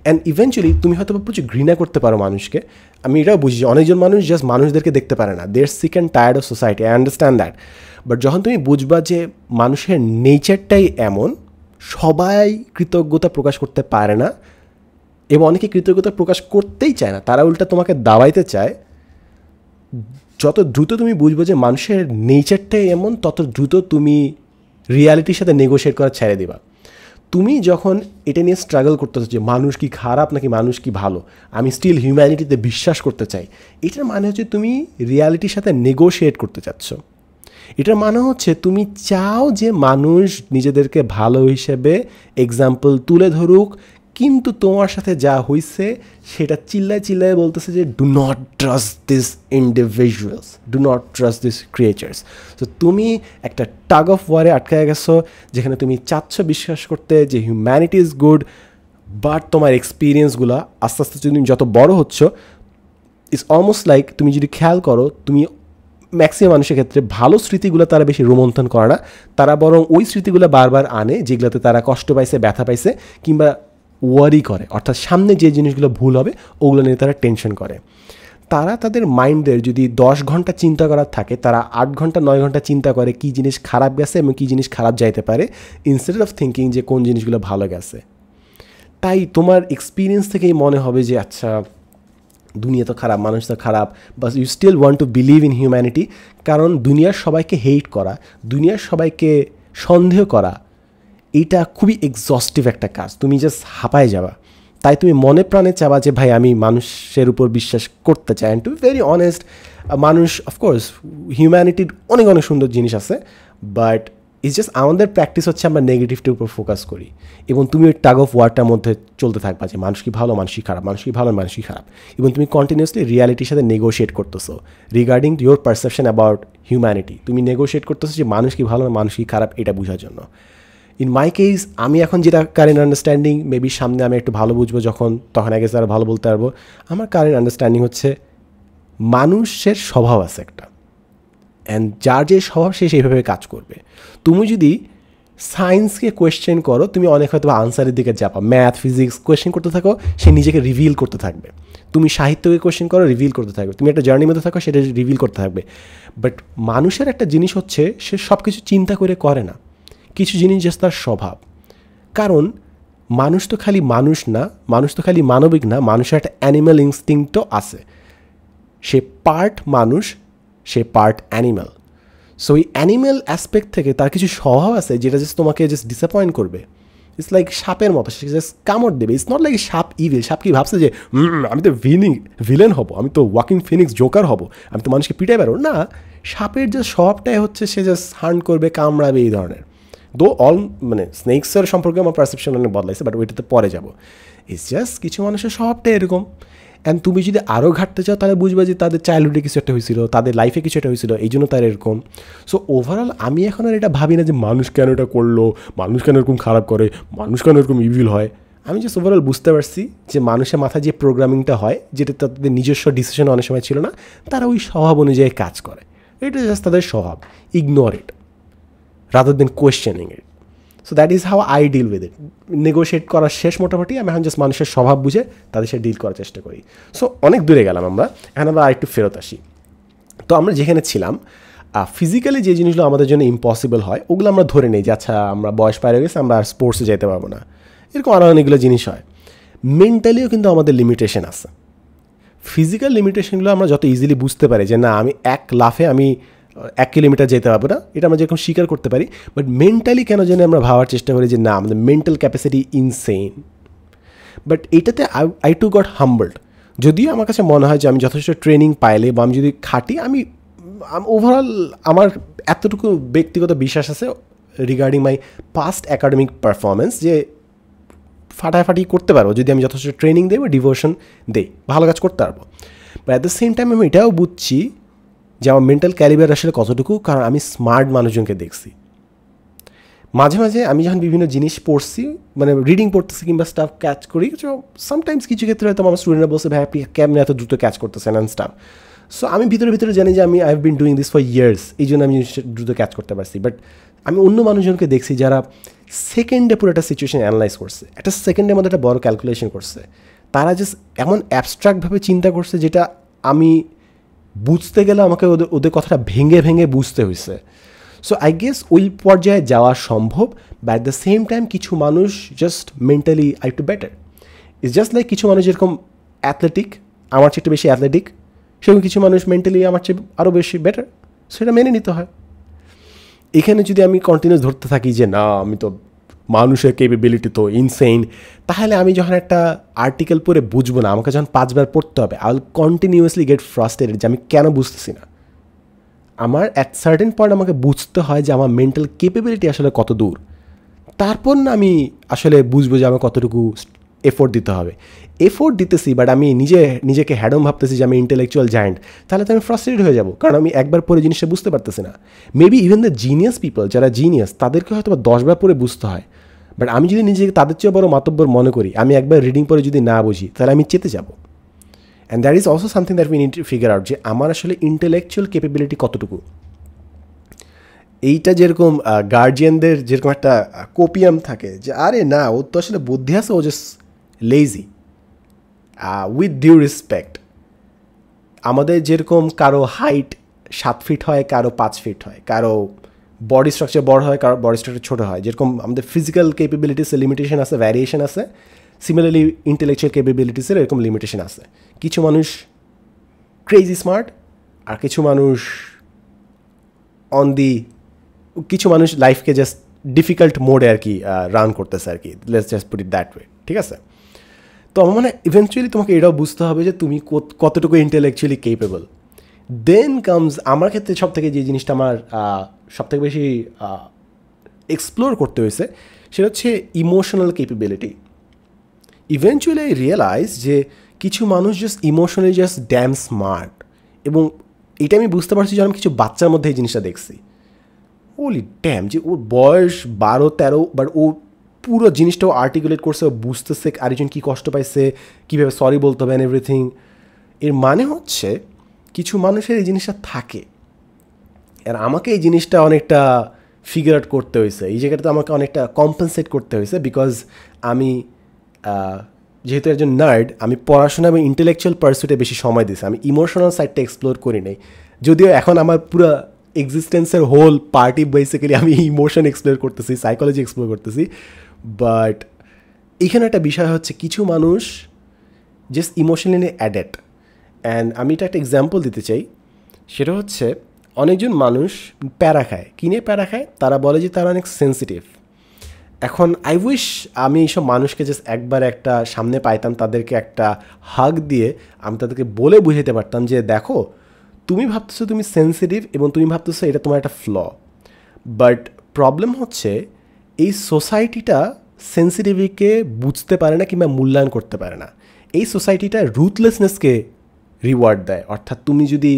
অ্যান্ড ইভেনচুয়ালি তুমি হয়তো প্রচুর ঘৃণা করতে পারো মানুষকে, আমি এটাও বুঝি যে অনেকজন মানুষ জাস্ট মানুষদেরকে দেখতে পারে না, they are sick and tired of society, I understand that. But যখন তুমি বুঝবা যে মানুষের নেচারটাই এমন, সবাই কৃতজ্ঞতা প্রকাশ করতে পারে না, এবং অনেকে কৃতজ্ঞতা প্রকাশ করতেই চায় না, তারা উল্টা তোমাকে দাবাইতে চায়, যত দ্রুত তুমি বুঝবো যে মানুষের নেচারটাই এমন, তত দ্রুত তুমি রিয়ালিটির সাথে নেগোশিয়েট করা ছেড়ে দিবা। তুমি যখন এটা নিয়ে স্ট্রাগল করতেছো যে মানুষ কি খারাপ নাকি মানুষ কি ভালো, আমি স্টিল হিউম্যানিটিতে বিশ্বাস করতে চাই, এটার মানে হচ্ছে তুমি রিয়ালিটির সাথে নেগোশিয়েট করতে চাচ্ছ। এটার মানে হচ্ছে তুমি চাও যে মানুষ নিজেদেরকে ভালো হিসেবে এক্সাম্পল তুলে ধরুক, কিন্তু তোমার সাথে যা হয়েছে সেটা চিল্লায় চিল্লায় বলতেছে যে do not trust this individuals, do not trust this creatures. তো তুমি একটা টাগ অফ ওয়ারে আটকায় গেছো, যেখানে তুমি চাচ্ছ বিশ্বাস করতে যে হিউম্যানিটি ইজ গুড, বাট তোমার এক্সপিরিয়েন্সগুলো আস্তে আস্তে তুমি যত বড় হচ্ছ, ইটস অলমোস্ট লাইক, তুমি যদি খেয়াল করো, তুমি ম্যাক্সিমাম মানুষের ক্ষেত্রে ভালো স্মৃতিগুলো তারা বেশি রোমন্থন করে না, তারা বরং ওই স্মৃতিগুলো বারবার আনে যেগুলোতে তারা কষ্ট পাইছে, ব্যথা পাইছে, কিংবা ওয়ারি করে, অর্থাৎ সামনে যে জিনিসগুলো ভুল হবে ওগুলো নিয়ে তারা টেনশন করে। তারা তাদের মাইন্ডের যদি 10 ঘন্টা চিন্তা করার থাকে, তারা 8 ঘন্টা 9 ঘন্টা চিন্তা করে কী জিনিস খারাপ গেছে এবং কী জিনিস খারাপ যাইতে পারে, ইনস্টেড অফ থিঙ্কিং যে কোন জিনিসগুলো ভালো গেছে। তাই তোমার এক্সপিরিয়েন্স থেকেই মনে হবে যে আচ্ছা দুনিয়া তো খারাপ, মানুষ তো খারাপ, but you still want to believe in humanity. কারণ দুনিয়ার সবাইকে হেট করা, দুনিয়ার সবাইকে সন্দেহ করা, এইটা খুবই এক্সস্টিভ একটা কাজ, তুমি জাস্ট হাঁপায় যাবা। তাই তুমি মনে প্রাণে চাবা যে ভাই আমি মানুষের উপর বিশ্বাস করতে চাই। And to be very honest, মানুষ অফকোর্স হিউম্যানিটির অনেক অনেক সুন্দর জিনিস আছে, বাট ইটস জাস্ট আমাদের প্র্যাকটিস হচ্ছে আমরা নেগেটিভটির উপর ফোকাস করি, এবং তুমি ওই টাগ অফ ওয়ারটার মধ্যে চলতে থাকবা যে মানুষ কি ভালো, মানুষ কি খারাপ, মানুষ কি ভালো, মানুষ কি খারাপ, এবং তুমি কন্টিনিউসলি রিয়ালিটির সাথে নেগোশিয়েট করতেছো regarding your perception about humanity. তুমি নেগোশিয়েট করতেছো যে মানুষ কি ভালো, মানুষ কি খারাপ, এটা বোঝার জন্য। ইন মাই কেস, আমি এখন যেটা কারেন্ট আন্ডারস্ট্যান্ডিং, মেবি সামনে আমি একটু ভালো বুঝবো যখন, তখন আগে আরও ভালো বলতে পারবো। আমার কারেন্ট আন্ডারস্ট্যান্ডিং হচ্ছে মানুষের স্বভাব আছে একটা, অ্যান্ড যার যে স্বভাব সে সেইভাবে কাজ করবে। তুমি যদি সায়েন্সকে কোয়েশ্চেন করো, তুমি অনেক হয়তো আনসারের দিকে যাবা। ম্যাথ ফিজিক্স কোয়েশ্চেন করতে থাকো, সে নিজেকে রিভিল করতে থাকবে। তুমি সাহিত্যকে কোয়েশ্চেন করো, রিভিল করতে থাকবে। তুমি একটা জার্নির মধ্যে থাকো, সেটা রিভিল করতে থাকবে। বাট মানুষের একটা জিনিস হচ্ছে, সে সব কিছু চিন্তা করে না। কিছু জিনিস জাস্ট তার স্বভাব। কারণ মানুষ তো খালি মানুষ না, মানুষ তো খালি মানবিক না, মানুষের একটা অ্যানিম্যাল ইনস্টিংক্টও আছে। সে পার্ট মানুষ, সে পার্ট অ্যানিম্যাল। সো এই অ্যানিম্যাল অ্যাসপেক্ট থেকে তার কিছু স্বভাব আছে যেটা জাস্ট তোমাকে জাস্ট ডিসঅ্যাপয়েন্ট করবে। ইটস লাইক সাপের মতো, সে জাস্ট কামড় দেবে। ইটস নট লাইক সাপ ইভিল। সাপ কি ভাবছে যে আমি তো ভিলেন হব, আমি তো ওয়াকিং ফিনিক্স জোকার হব, আমি তো মানুষকে পিটাই পারবো না। সাপের যে স্বভাবটাই হচ্ছে সে জাস্ট হান্ট করবে, কামড়াবে, এই ধরনের। দো মানে স্নেকসের সম্পর্কে আমার পারসেপশন অনেক বদলাইছে, বাট ওইটাতে পরে যাবো। ইটস জাস্ট কিছু মানুষের স্বভাবটাই এরকম। অ্যান্ড তুমি যদি আরও ঘাটতে চাও তাহলে বুঝবা যে তাদের চাইল্ডহুডে কিছু একটা হয়েছিল, তাদের লাইফে কিছু একটা হয়েছিল, এই জন্য তার এরকম। সো ওভারঅল আমি এখন আর এটা ভাবি না যে মানুষ কেন এটা করলো, মানুষ কেন এরকম খারাপ করে, মানুষ কেন এরকম ইভিল হয়। আমি জাস্ট ওভারঅল বুঝতে পারছি যে মানুষের মাথায় যে প্রোগ্রামিংটা হয়, যেটা তাদের নিজস্ব ডিসিশন অনেক সময় ছিল না, তারা ওই স্বভাব অনুযায়ী কাজ করে। এটা জাস্ট তাদের স্বভাব। Ignore it rather then questioning it. So that is how I deal with it. Negotiate করার শেষ মোটামুটি আমি এখন জাস্ট মানুষের স্বভাব বুঝে তাদের সাথে ডিল করার চেষ্টা করি। সো অনেক দূরে গেলাম আমরা, এখন আমরা আরেকটু ফেরত আসি। তো আমরা যেখানে ছিলাম, ফিজিক্যালি যে জিনিসগুলো আমাদের জন্য ইম্পসিবল হয় ওগুলো আমরা ধরে নিই যে আচ্ছা আমরা বয়স পার হয়ে গেছে, আমরা আর স্পোর্টসে যেতে পারবো না, এরকম আরও অনেকগুলো জিনিস হয়। মেন্টালিও কিন্তু আমাদের লিমিটেশন আছে। ফিজিক্যাল লিমিটেশনগুলো আমরা যত ইজিলি বুঝতে পারি যে না আমি এক লাফে আমি 1 কিলোমিটার যেতে পারবো না, এটা আমরা যেরকম স্বীকার করতে পারি। বাট মেন্টালি কেন জানি আমরা ভাবার চেষ্টা করি যে না আমাদের মেন্টাল ক্যাপাসিটি ইনসেইন। বাট এইটাতে আই টু গট হাম্বলড। যদিও আমার কাছে মনে হয় যে আমি যথেষ্ট ট্রেনিং পাইলে বা আমি যদি খাটি, আমি ওভারঅল আমার এতটুকু ব্যক্তিগত বিশ্বাস আছে regarding my past academic performance যে ফাটাফাটি করতে পারবো যদি আমি যথেষ্ট ট্রেনিং দিই বা ডিভোশন দিই, ভালো কাজ করতে পারবো। But at the same time আমি এটাও বুঝছি যে আমার মেন্টাল ক্যালিবার আসলে কতটুকু, কারণ আমি স্মার্ট মানুষজনকে দেখছি। মাঝে মাঝে আমি যখন বিভিন্ন জিনিস পড়ছি, মানে রিডিং পড়তেছি কিংবা স্টাফ ক্যাচ করি, সামটাইমস কিছু ক্ষেত্রে হয়তো আমার স্টুডেন্টরা বলছে ভাই আপনি কেমনি এত দ্রুত ক্যাচ করতেছেন অ্যান্ড স্টাফ। সো আমি ভিতরে ভিতরে জানি যে আমি I have been doing this for years, এই জন্য আমি দ্রুত ক্যাচ করতে পারছি। বাট আমি অন্য মানুষজনকে দেখছি যারা সেকেন্ডে পুরো একটা সিচুয়েশন অ্যানালাইজ করছে, একটা সেকেন্ডের মধ্যে একটা বড় ক্যালকুলেশন করছে। তারা জাস্ট এমন অ্যাবস্ট্রাক্টভাবে চিন্তা করছে যেটা আমি বুঝতে গেলে আমাকে ওদের কথাটা ভেঙে ভেঙে বুঝতে হয়েছে। সো আই গেস ওই পর্যায়ে যাওয়া সম্ভব, but at the same time কিছু মানুষ জাস্ট মেন্টালি আর একটু বেটার। ইটস জাস্ট লাইক কিছু মানুষ যেরকম অ্যাথলেটিক, আমার চেয়ে একটু বেশি অ্যাথলেটিক, সেরকম কিছু মানুষ মেন্টালি আমার চেয়ে আরও বেশি বেটার, সেটা মেনে নিতে হয়। এখানে যদি আমি কন্টিনিউস ধরতে থাকি যে না আমি তো মানুষের ক্যাপাবিলিটি তো ইনসেইন, তাহলে আমি যখন একটা আর্টিকেল পড়ে বুঝবো না, আমাকে যখন 5 বার পড়তে হবে, I will continuously gate frustrated যে আমি কেন বুঝতেছি না। আমার অ্যাট সার্টেন পয়েন্ট আমাকে বুঝতে হয় যে আমার মেন্টাল ক্যাপাবিলিটি আসলে কত দূর, তারপর না আমি আসলে বুঝবো যে আমার কতটুকু এফোর্ট দিতে হবে। এফোর্ট দিতেছি বাট আমি নিজেকে হ্যাডম ভাবতেছি যে আমি ইন্টেলেকচুয়াল জায়েন্ট, তাহলে তো আমি ফ্রাস্ট্রেটেড হয়ে যাবো, কারণ আমি একবার পরে জিনিসটা বুঝতে পারতেছি না। Maybe even the genius people, যারা জিনিয়াস, তাদেরকে হয়তো 10 বার পরে বুঝতে হয়। বাট আমি যদি নিজেকে তাদের চেয়ে বড় মাতব্বর মনে করি, আমি একবার রিডিং পরে যদি না বুঝি, তাহলে আমি চেতে যাবো। And that is also something that we need to figure out যে আমার আসলে ইন্টেলেকচুয়াল ক্যাপাবিলিটি কতটুকু। এইটা যেরকম গার্জিয়ানদের যেরকম একটা কোপিয়াম থাকে যে আরে না ওর তো আসলে বুদ্ধি আছে, ও just lazy. With due respect, আমাদের যেরকম কারো হাইট 7 ফিট হয়, কারো 5 ফিট হয়, কারো বডি স্ট্রাকচার বড় হয়, কারো বডি স্ট্রাকচার ছোটো হয়, যেরকম আমাদের ফিজিক্যাল ক্যাপাবিলিটিসে লিমিটেশন আছে, ভ্যারিয়েশন আছে, সিমিলারলি ইন্টেলেকচুয়াল ক্যাপাবিলিটিসের এরকম লিমিটেশন আছে। কিছু মানুষ ক্রেজি স্মার্ট, আর কিছু মানুষ কিছু মানুষ লাইফকে জাস্ট ডিফিকাল্ট মোডে আর কি রান করতেছে আর কি, let's just put it that way, ঠিক আছে? তো আমার মনে হয় ইভেনচুয়ালি তোমাকে এটাও বুঝতে হবে যে তুমি কতটুকু ইন্টেলেকচুয়ালি কেপেবল। দেন কামস, আমার ক্ষেত্রে সব থেকে যে জিনিসটা আমার সবথেকে বেশি এক্সপ্লোর করতে হয়েছে সেটা হচ্ছে emotional capability. Eventually I realize যে কিছু মানুষ just emotionally just damn smart, এবং এটা আমি বুঝতে পারছি যখন কিছু বাচ্চার মধ্যে এই জিনিসটা দেখছি। ওলি ড্যাম, যে ওর বয়স 12-13, বাট ও পুরো জিনিসটাও আর্টিকুলেট করছে, ও বুঝতেছে আরেকজন কী কষ্ট পাইছে, কীভাবে সরি বলতে হবে অ্যান্ড এভরিথিং। এর মানে হচ্ছে কিছু মানুষের এই জিনিসটা থাকে। আর আমাকে এই জিনিসটা অনেকটা ফিগার আউট করতে হয়েছে, এই জায়গাটাতে আমাকে অনেকটা কম্পেনসেট করতে হয়েছে, বিকজ আমি যেহেতু একজন নার্ড, আমি পড়াশোনা এবং ইন্টেলেকচুয়াল পার্সুটে বেশি সময় দিয়েছি, আমি ইমোশনাল সাইডটা এক্সপ্লোর করি নাই। যদিও এখন আমার পুরো এক্সিস্টেন্সের হোল পার্টি বেসিক্যালি আমি ইমোশন এক্সপ্লোর করতেছি, সাইকোলজি এক্সপ্লোর করতেছি। বাট এখানে একটা বিষয় হচ্ছে কিছু মানুষ জাস্ট ইমোশনালি অ্যাডেক্ট। অ্যান্ড আমি এটা একটা এক্সাম্পল দিতে চাই, সেটা হচ্ছে অনেকজন মানুষ প্যারা খায়। কিনে প্যারা খায়? তারা বলে যে তারা অনেক সেন্সিটিভ। এখন আই উইশ আমি এইসব মানুষকে জাস্ট একবার একটা সামনে পাইতাম, তাদেরকে একটা হাগ দিয়ে আমি তাদেরকে বলে বুঝাতে পারতাম যে দেখো, তুমি ভাবতেছো তুমি সেন্সিটিভ এবং তুমি ভাবতেছো এটা তোমার একটা ফ্ল। বাট প্রবলেম হচ্ছে এই সোসাইটিটা সেন্সিটিভিটিকে বুঝতে পারে না কিংবা মূল্যায়ন করতে পারে না। এই সোসাইটিটা রুথলেসনেসকে রিওয়ার্ড দেয়। অর্থাৎ তুমি যদি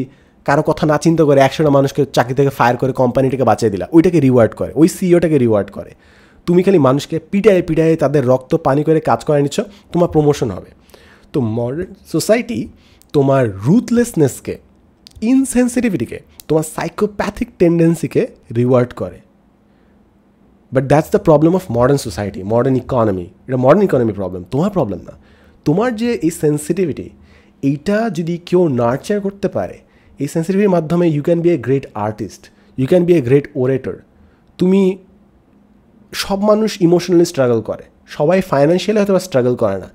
কারো কথা না চিন্তা করে 100টা মানুষকে চাকরি থেকে ফায়ার করে কোম্পানিটাকে বাঁচিয়ে দিলা, ওইটাকে রিওয়ার্ড করে, ওই সিইওটাকে রিওয়ার্ড করে। তুমি খালি মানুষকে পিটায় পিটায় তাদের রক্ত পানি করে কাজ করে নিচ্ছ, তোমার প্রমোশন হবে। তো মডার্ন সোসাইটি তোমার রুথলেসনেসকে, ইনসেন্সিটিভিটিকে, তোমার সাইকোপ্যাথিক টেন্ডেন্সিকে রিওয়ার্ড করে। But that's the problem of modern society, modern economy. এটা মডার্ন ইকোনমি প্রবলেম, তোমার প্রবলেম না। তোমার যে এই সেন্সিটিভিটি, এইটা যদি কেউ নার্চার করতে পারে, এই সেন্সিটিভিটির মাধ্যমে you can be a great artist, you can be a great orator. তুমি, সব মানুষ ইমোশনালি স্ট্রাগল করে, সবাই ফাইন্যান্সিয়ালি হয়তো স্ট্রাগল করে না,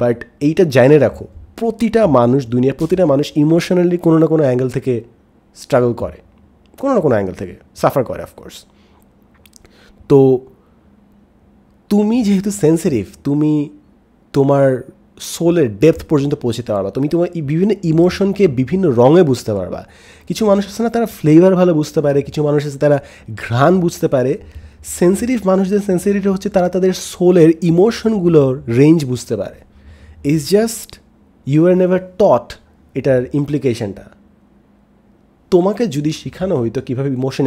বাট এইটা জেনে রাখো প্রতিটা মানুষ, দুনিয়ার প্রতিটা মানুষ ইমোশনালি কোনো না কোনো অ্যাঙ্গেল থেকে স্ট্রাগল করে, কোনো না কোনো অ্যাঙ্গেল থেকে সাফার করে অফকোর্স। তো তুমি যেহেতু সেন্সিটিভ, তুমি তোমার সোলের ডেপথ পর্যন্ত পৌঁছতে পারবা, তুমি তোমার বিভিন্ন ইমোশনকে বিভিন্ন রঙে বুঝতে পারবা। কিছু মানুষ আছে না, তারা ফ্লেভার ভালো বুঝতে পারে, কিছু মানুষ আছে তারা ঘ্রাণ বুঝতে পারে। সেন্সিটিভ মানুষদের সেন্সিটিভ হচ্ছে তারা তাদের সোলের ইমোশনগুলোর রেঞ্জ বুঝতে পারে। It's just you are never taught এটার ইমপ্লিকেশনটা। তোমাকে যদি শেখানো হইতো কীভাবে ইমোশন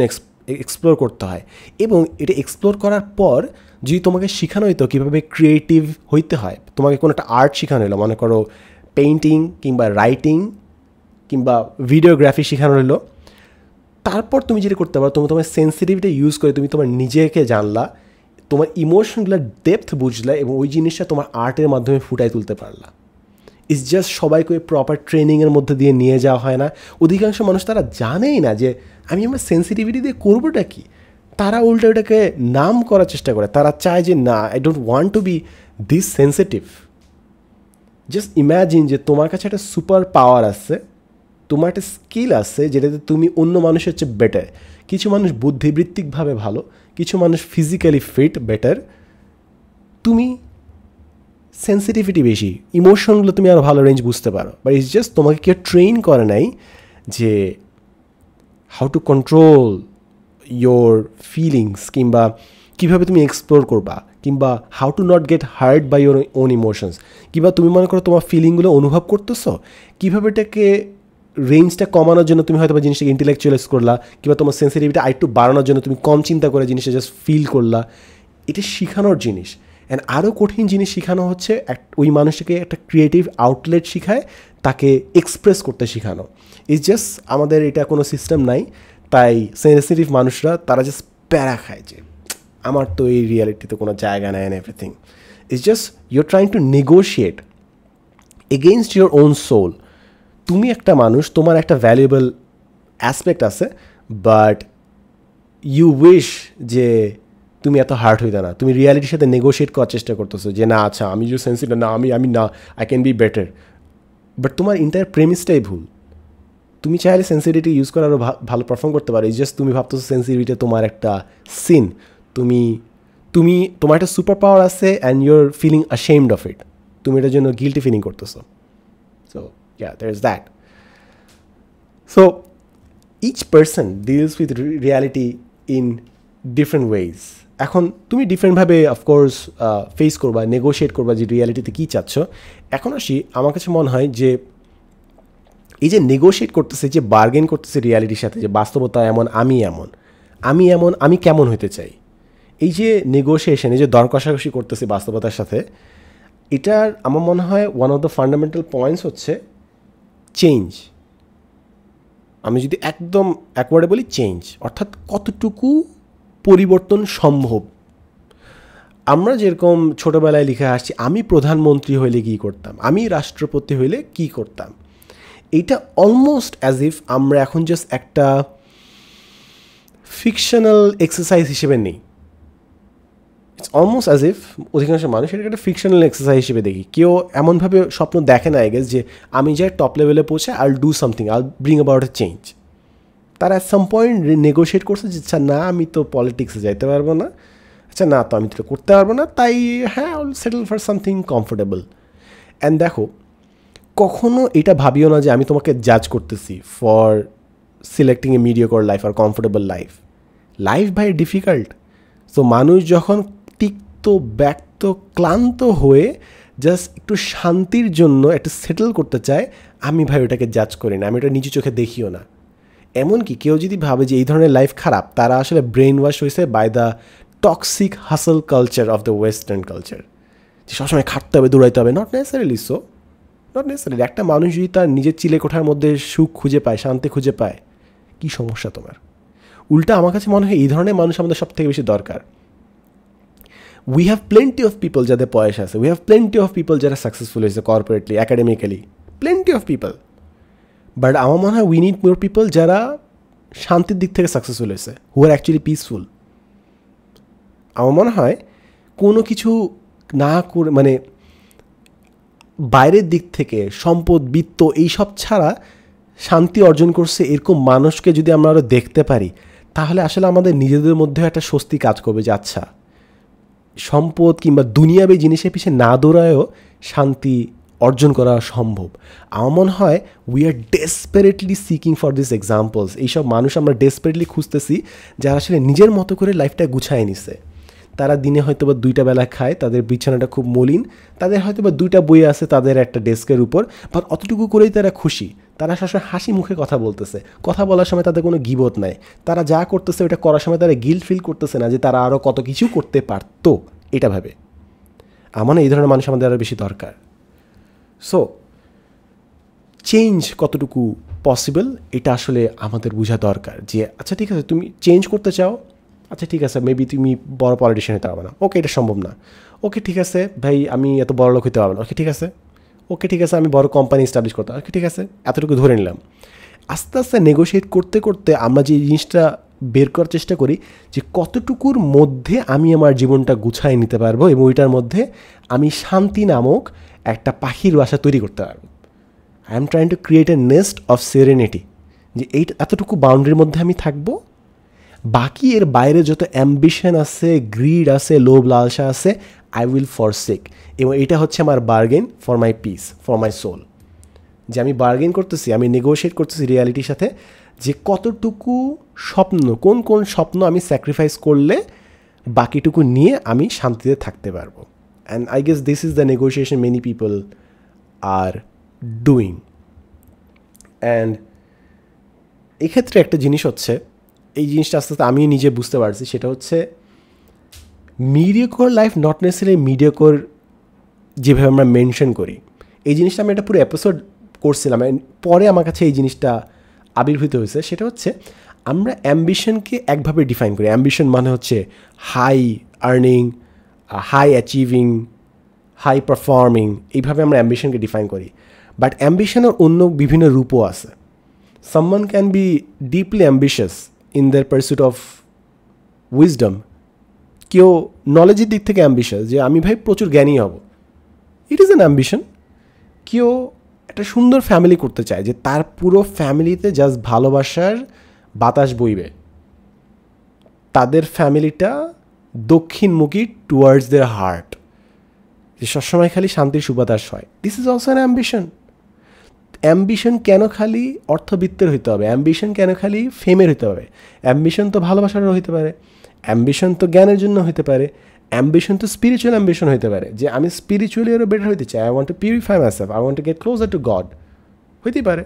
এক্সপ্লোর করতে হয়, এবং এটা এক্সপ্লোর করার পর যদি তোমাকে শেখানো হইতো কীভাবে ক্রিয়েটিভ হইতে হয়, তোমাকে কোনো একটা আর্ট শেখানো হলো, মনে করো পেইন্টিং কিংবা রাইটিং কিংবা ভিডিওগ্রাফি শেখানো হলো, তারপর তুমি যেটা করতে পারো, তুমি তোমার সেন্সিটিভিটি ইউজ করে তুমি তোমার নিজেকে জানলা, তোমার ইমোশনগুলোর ডেপথ বুঝলা, এবং ওই জিনিসটা তোমার আর্টের মাধ্যমে ফুটাই তুলতে পারলা। ইটস জাস্ট সবাইকে ওই প্রপার ট্রেনিংয়ের মধ্যে দিয়ে নিয়ে যাওয়া হয় না। অধিকাংশ মানুষ তারা জানেই না যে আমি আমার সেন্সিটিভিটি দিয়ে করবোটা কি। তারা উল্টো ওটাকে নাম করার চেষ্টা করে, তারা চায় যে না, I don't want to be this sensitive. Just imagine যে তোমার কাছে একটা সুপার পাওয়ার আছে, তোমার একটা স্কিল আছে যেটাতে তুমি অন্য মানুষের চেয়ে বেটার। কিছু মানুষ বুদ্ধিবৃত্তিকভাবে ভালো, কিছু মানুষ ফিজিক্যালি ফিট বেটার, তুমি সেন্সিটিভিটি বেশি, ইমোশনগুলো তুমি আরও ভালো রেঞ্জ বুঝতে পারো। বাট ইটস জাস্ট তোমাকে কেউ ট্রেন করে নাই যে how to control your feelings, কিংবা কীভাবে তুমি এক্সপ্লোর করবা, কিংবা how to not get hurt by your own emotions. কিংবা তুমি মনে করো তোমার ফিলিংগুলো অনুভব করতেছো, কীভাবে এটাকে রেঞ্জটা কমানোর জন্য তুমি হয়তো বা জিনিসটাকে ইন্টেলেকচুয়ালাইজ করলা, কিংবা তোমার সেন্সিটিভিটি আরেকটু বাড়ানোর জন্য তুমি কম চিন্তা করে জিনিসটা জাস্ট ফিল করলা। এটা শেখানোর জিনিস। অ্যান্ড আরও কঠিন জিনিস শেখানো হচ্ছে ওই মানুষটাকে একটা ক্রিয়েটিভ আউটলেট শেখায়, তাকে এক্সপ্রেস করতে শেখানো। ইটস জাস্ট আমাদের এটা কোনো সিস্টেম নাই, তাই সেন্সিটিভ মানুষরা তারা জাস্ট প্যারা খায় যে আমার তো এই রিয়ালিটিতে কোনো জায়গা নেয়, and everything. It's just you're trying to negotiate against your own soul. তুমি একটা মানুষ, তোমার একটা ভ্যালুয়েবল অ্যাসপেক্ট আছে, বাট ইউ উইশ যে তুমি এত হার্ট হইতে না, তুমি রিয়ালিটির সাথে নেগোশিয়েট করার চেষ্টা করতেছো যে না, আচ্ছা আমি যে সেন্সিটিভ না, আমি না, I can be better. But তোমার ইন্টায়ার প্রেমিসটাই ভুল। তুমি চাইলে সেন্সিটিভিটি ইউজ করে আরও ভালো পারফর্ম করতে পারো। জাস্ট তুমি ভাবতেছো সেন্সিটিভিটি তোমার একটা সিন, তোমার একটা সুপার পাওয়ার আছে and you're feeling ashamed of it, তুমি এটার জন্য গিল্টি ফিলিং করতেছো। So yeah, there's that. So each person deals with reality in different ways. এখন তুমি ডিফারেন্টভাবে অফকোর্স ফেস করবা, নেগোশিয়েট করবা যে রিয়ালিটিতে কী চাচ্ছ। এখন আসি, আমার কাছে মনে হয় যে এই যে নেগোশিয়েট করতেছে, যে বার্গেন করতেছে রিয়ালিটির সাথে, যে বাস্তবতা এমন, আমি কেমন হতে চাই, এই যে নেগোশিয়েশন, এই যে দর কষাকষি করতেছে বাস্তবতার সাথে, এটার আমার মনে হয় one of the fundamental points হচ্ছে চেঞ্জ। আমি যদি একদম একবারে বলি চেঞ্জ, অর্থাৎ কতটুকু পরিবর্তন সম্ভব। আমরা যেরকম ছোটোবেলায় লিখে আসছি আমি প্রধানমন্ত্রী হইলে কী করতাম, আমি রাষ্ট্রপতি হইলে কী করতাম, এইটা অলমোস্ট অ্যাজ ইফ আমরা এখন জাস্ট একটা ফিকশনাল এক্সারসাইজ হিসেবে নেই। ইটস অলমোস্ট অ্যাজ ইফ অধিকাংশ মানুষ এটাকে একটা ফিকশনাল এক্সারসাইজ হিসেবে দেখি। কেউ এমনভাবে স্বপ্ন দেখে না, আই গেস, যে আমি যাই টপ লেভেলে পৌঁছে I will do something, I will bring about a change. তারা অ্যাট সাম পয়েন্ট নেগোশিয়েট করছে যে আচ্ছা না আমি তো পলিটিক্সে যাইতে পারবো না, আচ্ছা না তো আমি তো করতে পারবো না, তাই হ্যাঁ I will settle for something comfortable. And দেখো, কখনো এটা ভাবিও না যে আমি তোমাকে জাজ করতেছি for selecting a mediocre life আর কমফোর্টেবল লাইফ। লাইফ ভাই ডিফিকাল্ট। সো মানুষ যখন তিক্ত, ব্যক্ত, ক্লান্ত হয়ে জাস্ট একটু শান্তির জন্য একটা সেটেল করতে চায়, আমি ভাই ওটাকে জাজ করি না, আমি ওটা নিচু চোখে দেখিও না। এমনকি কেউ যদি ভাবে যে এই ধরনের লাইফ খারাপ, তারা আসলে ব্রেন ওয়াশ হয়েছে বাই দ্য টক্সিক হাসল culture of the western culture, যে সবসময় খাটতে হবে, দৌড়াইতে হবে। Not necessarily so, not necessarily. একটা মানুষ যদি তার নিজের চিলে কোঠার মধ্যে সুখ খুঁজে পায়, শান্তি খুঁজে পায়, কী সমস্যা তোমার? উল্টা আমার কাছে মনে হয় এই ধরনের মানুষ আমাদের সব থেকে বেশি দরকার। We have plenty of people যাদের পয়সা আছে, we have plenty of people যারা সাকসেসফুল হয়েছে corporately, academically, plenty of people. But আমার মনে হয় উই নিড মোর পিপল যারা শান্তির দিক থেকে সাকসেসফুল হয়েছে, হু আর অ্যাকচুয়ালি পিসফুল। আমার মনে হয় কোনো কিছু না করে, মানে বাইরের দিক থেকে সম্পদ, বিত্ত এইসব ছাড়া শান্তি অর্জন করছে এরকম মানুষকে যদি আমরা আরও দেখতে পারি, তাহলে আসলে আমাদের নিজেদের মধ্যে একটা স্বস্তি কাজ করবে যে আচ্ছা, সম্পদ কিংবা দুনিয়াবী জিনিসের পিছিয়ে না দৌড়ায়ও শান্তি অর্জন করা সম্ভব। আমার মনে হয় we are desperately seeking for this examples. এইসব মানুষ আমরা ডেসপারেটলি খুঁজতেছি যারা আসলে নিজের মতো করে লাইফটা গুছায় নিছে। তারা দিনে হয়তো বা 2টা বেলা খায়, তাদের বিছানাটা খুব মলিন, তাদের হয়তো বা 2টা বই আছে তাদের একটা ডেস্কের উপর, বাট অতটুকু করেই তারা খুশি। তারা সবসময় হাসি মুখে কথা বলতেছে, কথা বলার সময় তাদের কোনো গিবত নাই। তারা যা করতেছে ওটা করার সময় তারা গিল্ট ফিল করতেছে না যে তারা আরও কত কিছু করতে পারতো, এটা ভাবে। আমার এই ধরনের মানুষ আমাদের আরও বেশি দরকার। সো চেঞ্জ কতটুকু পসিবল এটা আসলে আমাদের বোঝা দরকার। যে আচ্ছা ঠিক আছে, তুমি চেঞ্জ করতে চাও, আচ্ছা ঠিক আছে, মেবি তুমি বড় পলিটিশিয়ান হতে পারবে না, ওকে এটা সম্ভব না, ওকে ঠিক আছে ভাই আমি এত বড় লোক হতে পারবো না, ওকে ঠিক আছে, ওকে ঠিক আছে আমি বড় কোম্পানি এস্টাবলিশ করতে, ওকে ঠিক আছে, এতটুকু ধরে নিলাম। আস্তে আস্তে নেগোশিয়েট করতে করতে আমরা যে জিনিসটা বের করার চেষ্টা করি যে কতটুকুর মধ্যে আমি আমার জীবনটা গুছায় নিতে পারবো এবং ওইটার মধ্যে আমি শান্তি নামক একটা পাখির বাসা তৈরি করতে পারবো। I am trying to create a nest of serenity, যে এই এতটুকু বাউন্ডারির মধ্যে আমি থাকবো, বাকি এর বাইরে যত অ্যাম্বিশন আছে, গ্রিড আছে, লোভ লালসা আছে, আই উইল ফরসেক। এবং এটা হচ্ছে আমার bargain for my peace, for my soul. যে আমি বার্গেন করতেছি, আমি নেগোশিয়েট করতেছি রিয়ালিটির সাথে যে কতটুকু স্বপ্ন, কোন কোন স্বপ্ন আমি স্যাক্রিফাইস করলে বাকিটুকু নিয়ে আমি শান্তিতে থাকতে পারবো। And I guess this is the negotiation many people are doing. And এক্ষেত্রে একটা জিনিস হচ্ছে, এই জিনিসটা আস্তে আস্তে আমি নিজে বুঝতে পারছি, সেটা হচ্ছে মিডিওকর লাইফ নট নেসেসারিলি মিডিওকর যেভাবে আমরা মেনশন করি। এই জিনিসটা আমি একটা পুরো এপিসোড করছিলাম, পরে আমার কাছে এই জিনিসটা আবির্ভূত হয়েছে। সেটা হচ্ছে আমরা অ্যাম্বিশনকে একভাবে ডিফাইন করি। অ্যাম্বিশন মানে হচ্ছে high earning, high achieving, high performing, এইভাবে আমরা অ্যাম্বিশনকে ডিফাইন করি। বাট অ্যাম্বিশনের অন্য বিভিন্ন রূপও আছে। Someone can be deeply ambitious in their pursuit of wisdom. কেউ নলেজের দিক থেকে অ্যাম্বিশাস, যে আমি ভাই প্রচুর জ্ঞানী হব, ইট ইজ অ্যান অ্যাম্বিশন। কেউ একটা সুন্দর ফ্যামিলি করতে চায়, যে তার পুরো ফ্যামিলিতে জাস্ট ভালোবাসার বাতাস বইবে, তাদের ফ্যামিলিটা দক্ষিণমুখী টুয়ার্ডস দেয়ার হার্ট, যে সবসময় খালি শান্তির সুবাতাস হয়। This is also an ambition. Ambition কেন খালি অর্থবিত্তের হইতে হবে? অ্যাম্বিশন কেন খালি ফেমের হইতে হবে? অ্যাম্বিশন তো ভালোবাসারও হইতে পারে, অ্যাম্বিশন তো জ্ঞানের জন্য হইতে পারে, অ্যাম্বিশন তো স্পিরিচুয়াল অ্যাম্বিশন হইতে পারে, যে আমি স্পিরিচুয়ালি আরও বেটার হইতে চাই, I want to purify myself, I want to get closer to god, হইতেই পারে।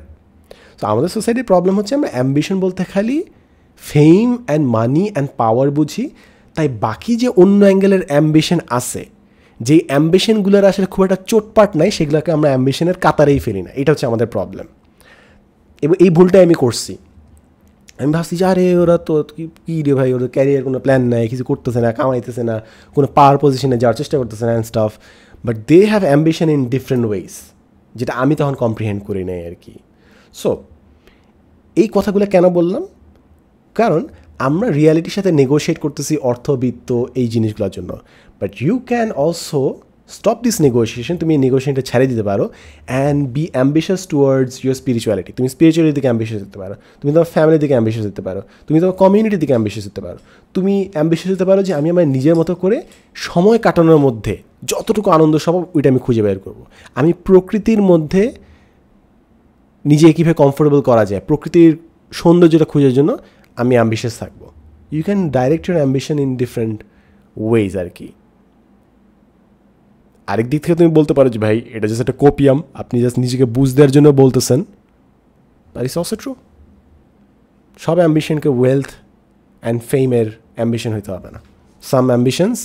তো আমাদের সোসাইটির প্রবলেম হচ্ছে আমরা অ্যাম্বিশন বলতে খালি ফেম অ্যান্ড মানি অ্যান্ড পাওয়ার বুঝি, তাই বাকি যে অন্য অ্যাঙ্গেলের অ্যাম্বিশন আছে, যেই অ্যাম্বিশনগুলোর আসলে খুব একটা চোটপাট নাই, সেগুলোকে আমরা অ্যাম্বিশনের কাতারেই ফেলি না। এটা হচ্ছে আমাদের প্রবলেম, এবং এই ভুলটাই আমি করছি। আমি ভাবছি যে আরে ওরা তো কী রে ভাই, ওদের ক্যারিয়ার কোনো প্ল্যান নাই, কিছু করতেছে না, কামাইতেছে না, কোনো পাওয়ার পজিশনে যাওয়ার চেষ্টা করতেছে না and stuff, but they have ambition in different ways, যেটা আমি তখন কম্প্রিহেন্ড করি নাই আর কি। সো এই কথাগুলো কেন বললাম? কারণ আমরা রিয়ালিটির সাথে নেগোশিয়েট করতেছি অর্থবিত্ত এই জিনিসগুলোর জন্য, but you can also stop this negotiation. তুমি এই নেগোসিয়েশনটা ছেড়ে দিতে পারো and be ambitious towards your spirituality. তুমি স্পিরিচুয়ালিটির দিকে অ্যাম্বিশাস হতে পারো, তুমি তোমার ফ্যামিলির দিকে অ্যাম্বিশাস হতে পারো, তুমি তোমার কমিউনিটির দিকে অ্যাম্বিশাস হতে পারো। তুমি অ্যাম্বিশাস হতে পারো যে আমি আমার নিজের মতো করে সময় কাটানোর মধ্যে যতটুকু আনন্দ সম্ভব ওইটা আমি খুঁজে বের করবো। আমি প্রকৃতির মধ্যে নিজেকে কীভাবে কমফোর্টেবল করা যায়, প্রকৃতির সৌন্দর্যটা খোঁজার জন্য আমি অ্যাম্বিশাস থাকবো। You can direct your ambition in different ways আর কি। আরেক দিক থেকে তুমি বলতে পারো যে ভাই এটা জাস্ট একটা কোপিয়াম, আপনি জাস্ট নিজেকে বুঝ দেওয়ার জন্য বলতেছেন, বাট ইটস অলসো ট্রু। সব অ্যাম্বিশনকে ওয়েলথ অ্যান্ড ফেমের অ্যাম্বিশন হইতে হবে না। Some ambitions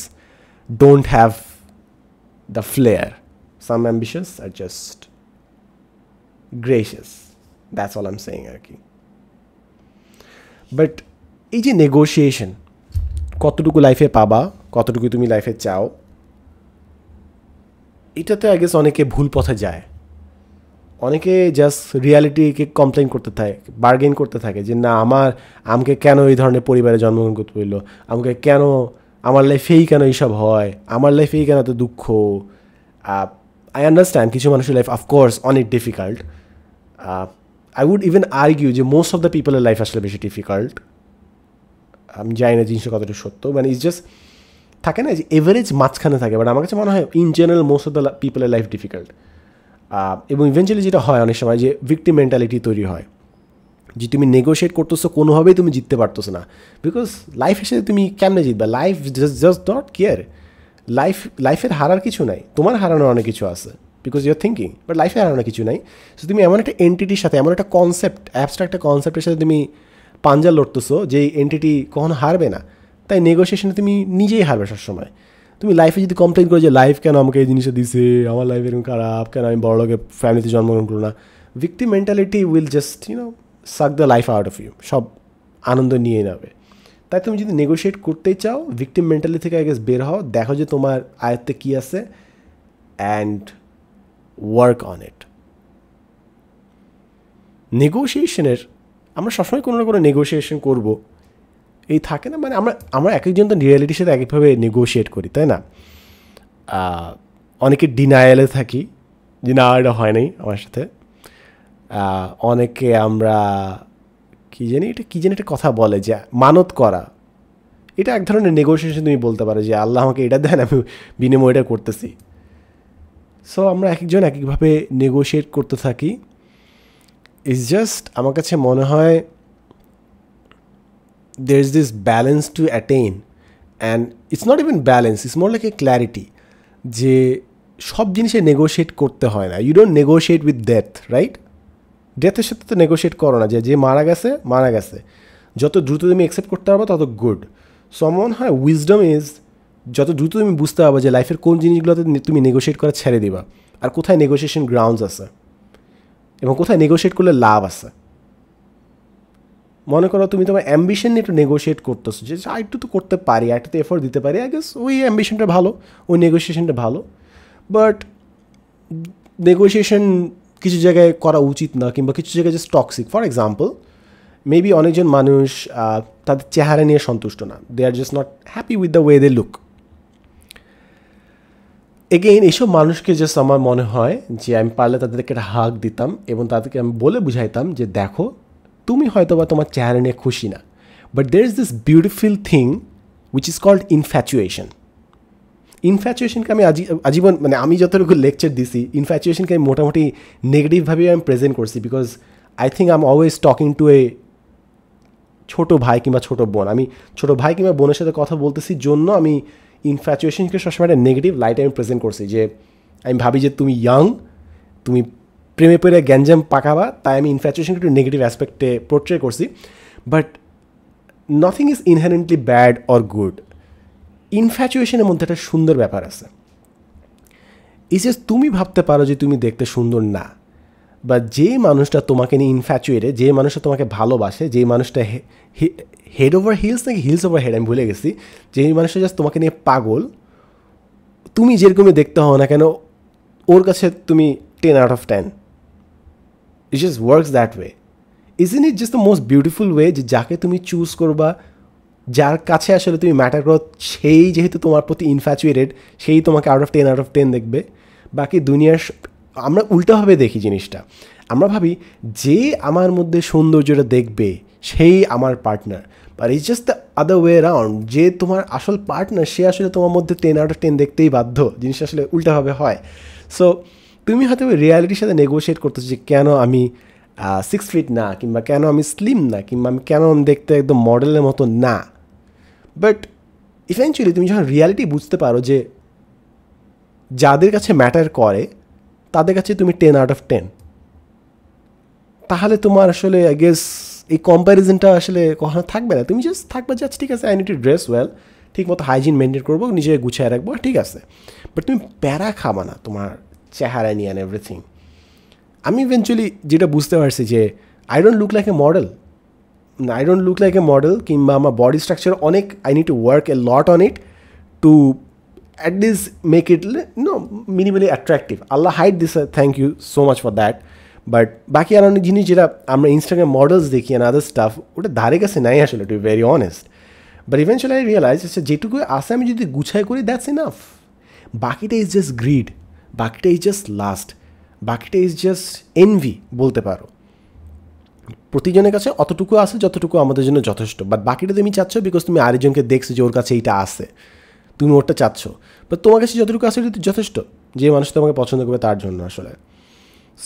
don't have the flair, some ambitions are just gracious, that's all I am saying আর কি। বাট এই যে নেগোশিয়েশন, কতটুকু লাইফে পাবা, কতটুকু তুমি লাইফে চাও, এটাতে আই গেস অনেকে ভুল পথে যায়। অনেকে জাস্ট রিয়ালিটিকে কমপ্লেন করতে থাকে, বার্গেন করতে থাকে যে না আমাকে কেন এই ধরনের পরিবারে জন্মগ্রহণ করতে হইলো, আমাকে কেন, আমার লাইফেই কেন এইসব হয়, আমার লাইফেই কেন এত দুঃখ। আই আন্ডারস্ট্যান্ড কিছু মানুষের লাইফ অফকোর্স অনেক difficult. I would even argue যে মোস্ট অফ দ্য পিপলের লাইফ আসলে বেশি ডিফিকাল্ট। আমি জানি না জিনিসটা কতটা সত্য, মানে ইটস জাস্ট থাকে না যে এভারেজ মাঝখানে থাকে, বাট আমার কাছে মনে হয় in general most of the পিপলের লাইফ ডিফিকাল্ট। এবং ইভেনচুয়ালি যেটা হয় অনেক সময় যে ভিক্টিম মেন্টালিটি তৈরি হয়, যে তুমি নেগোশিয়েট করতেছো কোনোভাবেই তুমি জিততে পারতেছো না, বিকজ লাইফের সাথে তুমি কেমনে জিতবে? Life just not care. লাইফের হারার কিছু নাই, তোমার হারানোর অনেক কিছু আছে বিকজ ইউর থিঙ্কিং, বাট লাইফে হারানোর কিছু নাই। সো তুমি এমন একটা এন্টিটির সাথে, এমন একটা কনসেপ্ট, অ্যাবস্ট্রাক্ট একটা কনসেপ্টের সাথে তুমি পাঞ্জা লড়তেছো যে এন্টিটি কখনো হারবে না, তাই নেগোসিয়েশনে তুমি নিজেই হারবে সবসময়। তুমি লাইফে যদি কমপ্লেন করো যে লাইফ কেন আমাকে এই জিনিসটা দিছে, আমার লাইফ এরকম খারাপ, কেন আমি বড় লোকের ফ্যামিলিতে জন্মগ্রহণ করো না, victim mentality will just suck the life out of you, সব আনন্দ নিয়ে নেবে। তাই তুমি যদি নেগোশিয়েট করতেই চাও, ভিক্টিম মেন্টালিটি থেকে আই গেস বের হও, দেখো যে তোমার আয়ত্তে কী আছে অ্যান্ড ওয়ার্ক অন ইট। নেগোসিয়েশনের আমরা সবসময় কোনো না কোনো নেগোসিয়েশন করবো, এই থাকে না, মানে আমরা এক একজন তো রিয়ালিটির সাথে একইভাবে নেগোশিয়েট করি, তাই না? অনেকে ডিনায়ালে থাকি যে না এটা হয় নাই আমার সাথে। অনেকে আমরা কী জানি একটা কথা বলে যে মানত করা, এটা এক ধরনের নেগোসিয়েশন। তুমি বলতে পারো যে আল্লাহ আমাকে এটা দেন, আমি বিনিময় এটা করতেছি। সো আমরা এক একজন এক একভাবে নেগোশিয়েট করতে থাকি। ইটস জাস্ট আমার কাছে মনে হয় there is this balance to attain, and it's not even balance, it's more like a clarity যে সব জিনিসে নেগোশিয়েট করতে হয় না। You don't negotiate with death, right? ডেথের সাথে তো নেগোশিয়েট করো না, যে মারা গেছে, যত দ্রুত তুমি অ্যাকসেপ্ট করতে পারবো তত গুড। সো আমার মনে হয় উইজডম ইজ যত দ্রুত তুমি বুঝতে পারবো যে লাইফের কোন জিনিসগুলোতে তুমি নেগোশিয়েট করা ছেড়ে দিবা, আর কোথায় নেগোশিয়েশন গ্রাউন্ডস আছে এবং কোথায় নেগোশিয়েট করলে লাভ আছে। মনে করো তুমি তোমার অ্যাম্বিশন নিয়ে একটু নেগোশিয়েট করতেছো যে একটু তো করতে পারি, একটু তো এফোর্ট দিতে পারি, আই গেস ওই অ্যাম্বিশনটা ভালো, ওই নেগোসিয়েশনটা ভালো। বাট নেগোসিয়েশন কিছু জায়গায় করা উচিত না, কিংবা কিছু জায়গায় just toxic. For example, maybe অনেকজন মানুষ তাদের চেহারা নিয়ে সন্তুষ্ট না, they are just not happy with the way they look. Again এইসব মানুষকে জাস্ট আমার মনে হয় যে আমি পারলে তাদেরকে একটা হাগ দিতাম এবং তাদেরকে আমি বলে বুঝাইতাম যে দেখো তুমি হয়তো বা তোমার চেহারা নিয়ে খুশি না, but there is this beautiful thing which is called infatuation. ইনফ্যাচুয়েশনকে আমি আজীবন, মানে আমি যতটুকু লেকচার দিছি, ইনফ্যাচুয়েশনকে আমি মোটামুটি নেগেটিভভাবে আমি প্রেজেন্ট করছি, because I think I am always talking to a ছোটো ভাই কিংবা ছোটো বোন। আমি ছোটো ভাই কিংবা বোনের সাথে কথা বলতেছি জন্য আমি ইনফ্যাচুয়েশনকে সবসময় একটা নেগেটিভ লাইটে আমি প্রেজেন্ট করছি, যে আমি ভাবি যে তুমি ইয়াং, তুমি প্রেমে পড়ে গ্যাঞ্জাম পাকাবা, তাই আমি ইনফ্যাচুয়েশনকে একটু নেগেটিভ অ্যাসপেক্টে পোর্ট্রে করছি। But nothing is inherently bad or good. ইনফ্যাচুয়েশনের মধ্যে একটা সুন্দর ব্যাপার আছে। এই যে তুমি ভাবতে পারো যে তুমি দেখতে সুন্দর না, বা যে মানুষটা তোমাকে নিয়ে ইনফ্যাচুয়েটেড, যে মানুষটা তোমাকে ভালোবাসে, যে মানুষটা হেড ওভার হিলস নাকি হিলস ওভার হেড আমি ভুলে গেছি, যেই মানুষটা জাস্ট তোমাকে নিয়ে পাগল, তুমি যেরকমই দেখতে হও না কেন ওর কাছে তুমি 10 out of 10. It just works that way. Isn't it just the most beautiful way যে যাকে তুমি চুজ করবা, যার কাছে আসলে তুমি ম্যাটার করো, সেই যেহেতু তোমার প্রতি ইনফ্যাচুয়েটেড, সেই তোমাকে আউট অফ 10 দেখবে. বাকি দুনিয়ার আমরা উল্টাভাবে দেখি জিনিসটা. আমরা ভাবি যে আমার মধ্যে সৌন্দর্যটা দেখবে সেই আমার partner, but it's just the other way around. যে তোমার আসল পার্টনার সে আসলে তোমার মধ্যে 10 out of 10 দেখতেই বাধ্য. জিনিসটা আসলে উল্টাভাবে হয়. সো তুমি হয়তো ওই রিয়ালিটির সাথে নেগোশিয়েট করতেছো যে কেন আমি 6 feet না, কিংবা কেন আমি স্লিম না, কিংবা আমি কেন আমি দেখতে একদম মডেলের মতো না. বাট ইভেনচুয়ালি তুমি যখন রিয়ালিটি বুঝতে পারো যে যাদের কাছে ম্যাটার করে তাদের কাছে তুমি 10 out of 10, তাহলে তোমার আসলে আই গেস এই কম্প্যারিজনটা আসলে কখনো থাকবে না. তুমি জাস্ট থাকবে যে ঠিক আছে, I need two dress well, ঠিক মতো হাইজিন মেনটেন করবো, নিজেকে গুছিয়ে রাখবো, ঠিক আছে. বাট তুমি প্যারা খাবা না তোমার চেহারা নিয়ে অ্যান্ড এভরিথিং. আমি ইভেনচুয়ালি যেটা বুঝতে পারছি যে I don't look like a model, কিংবা আমার বডি স্ট্রাকচার অনেক, I need to work a lot on it to at least make it minimally attractive. Allah hide this, thank you so much for that. But বাকি আর অনেক জিনিস যেটা আমরা Instagram models দেখি অ্যান্ড আদার স্টাফ, ওটা ধারে কাছে নাই আসলে, to be very honest. But eventually I realize যেটুকু আসে আমি যদি গুছাই করি দ্যাটস ইনাফ. বাকিটা ইজ জাস্ট গ্রিড, বাকিটা ইজ জাস্ট লাস্ট, বাকিটা ইজ জাস্ট এনভি বলতে পারো. প্রতিজনের কাছে অতটুকু আছে যতটুকু আমাদের জন্য যথেষ্ট. বাট বাকিটা তুমি চাচ্ছ বিকজ তুমি আরেকজনকে দেখছো যে ওর কাছে এইটা আছে, তুমি ওরটা চাচ্ছ. বাট তোমার কাছে যতটুকু আছে ওটা যথেষ্ট, যে মানুষ তোমাকে পছন্দ করবে তার জন্য আসলে.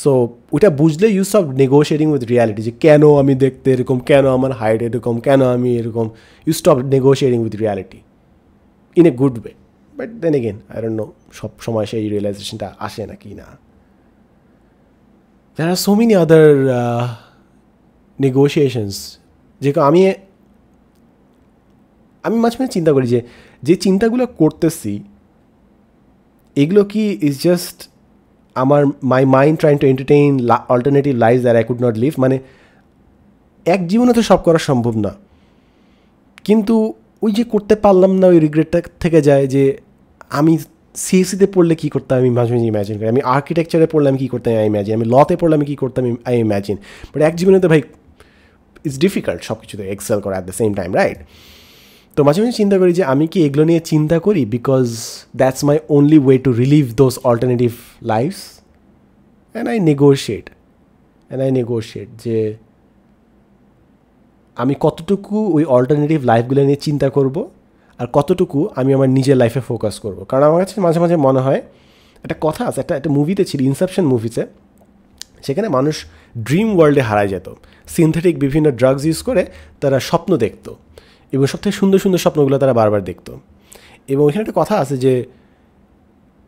সো ওইটা বুঝলে you stop negotiating with reality যে কেন আমি দেখতে এরকম, কেন আমার হাইট এরকম, কেন আমি এরকম. You stop negotiating with reality in a good way. But then again I don't know সব সময় সেই রিয়েলাইজেশনটা আসে নাকি না. There are so many other negotiations. যেরকম আমি মাঝে মাঝে চিন্তা করি যে চিন্তাগুলো করতেছি এগুলো কি ইজ জাস্ট আমার my mind trying to entertain alternative life that I could not live. মানে এক জীবনে তো সব করা সম্ভব না, কিন্তু ওই যে করতে পারলাম না ওই রিগ্রেটটা থেকে যায় যে আমি সিএসসিতে পড়লে কী করতাম আমি মাঝে মাঝে ইম্যাজিন করি, আমি আর্কিটেকচারে পড়লে আমি কী করতাম আই ইম্যাজিন, আমি লতে পড়লে আমি কী করতাম আই ইম্যাজিন. বাট এক জীবনে তো ভাই ইটস ডিফিকাল্ট সব কিছুতে এক্সেল করা at the same time, right? তো মাঝে মাঝে চিন্তা করি যে আমি কি এগুলো নিয়ে চিন্তা করি because that's my only way to relive those alternative lives. And I negotiate যে আমি কতটুকু ওই অল্টারনেটিভ লাইফগুলো নিয়ে চিন্তা করব আর কতটুকু আমি আমার নিজের লাইফে ফোকাস করব. কারণ আমার কাছে মাঝে মাঝে মনে হয়, একটা কথা আছে, একটা মুভিতে ছিল, ইনসেপশন মুভিতে, সেখানে মানুষ ড্রিম ওয়ার্ল্ডে হারায় যেত. সিনথেটিক বিভিন্ন ড্রাগস ইউজ করে তারা স্বপ্ন দেখত, এবং সবথেকে সুন্দর সুন্দর স্বপ্নগুলো তারা বারবার দেখত. এবং এখানে একটা কথা আছে যে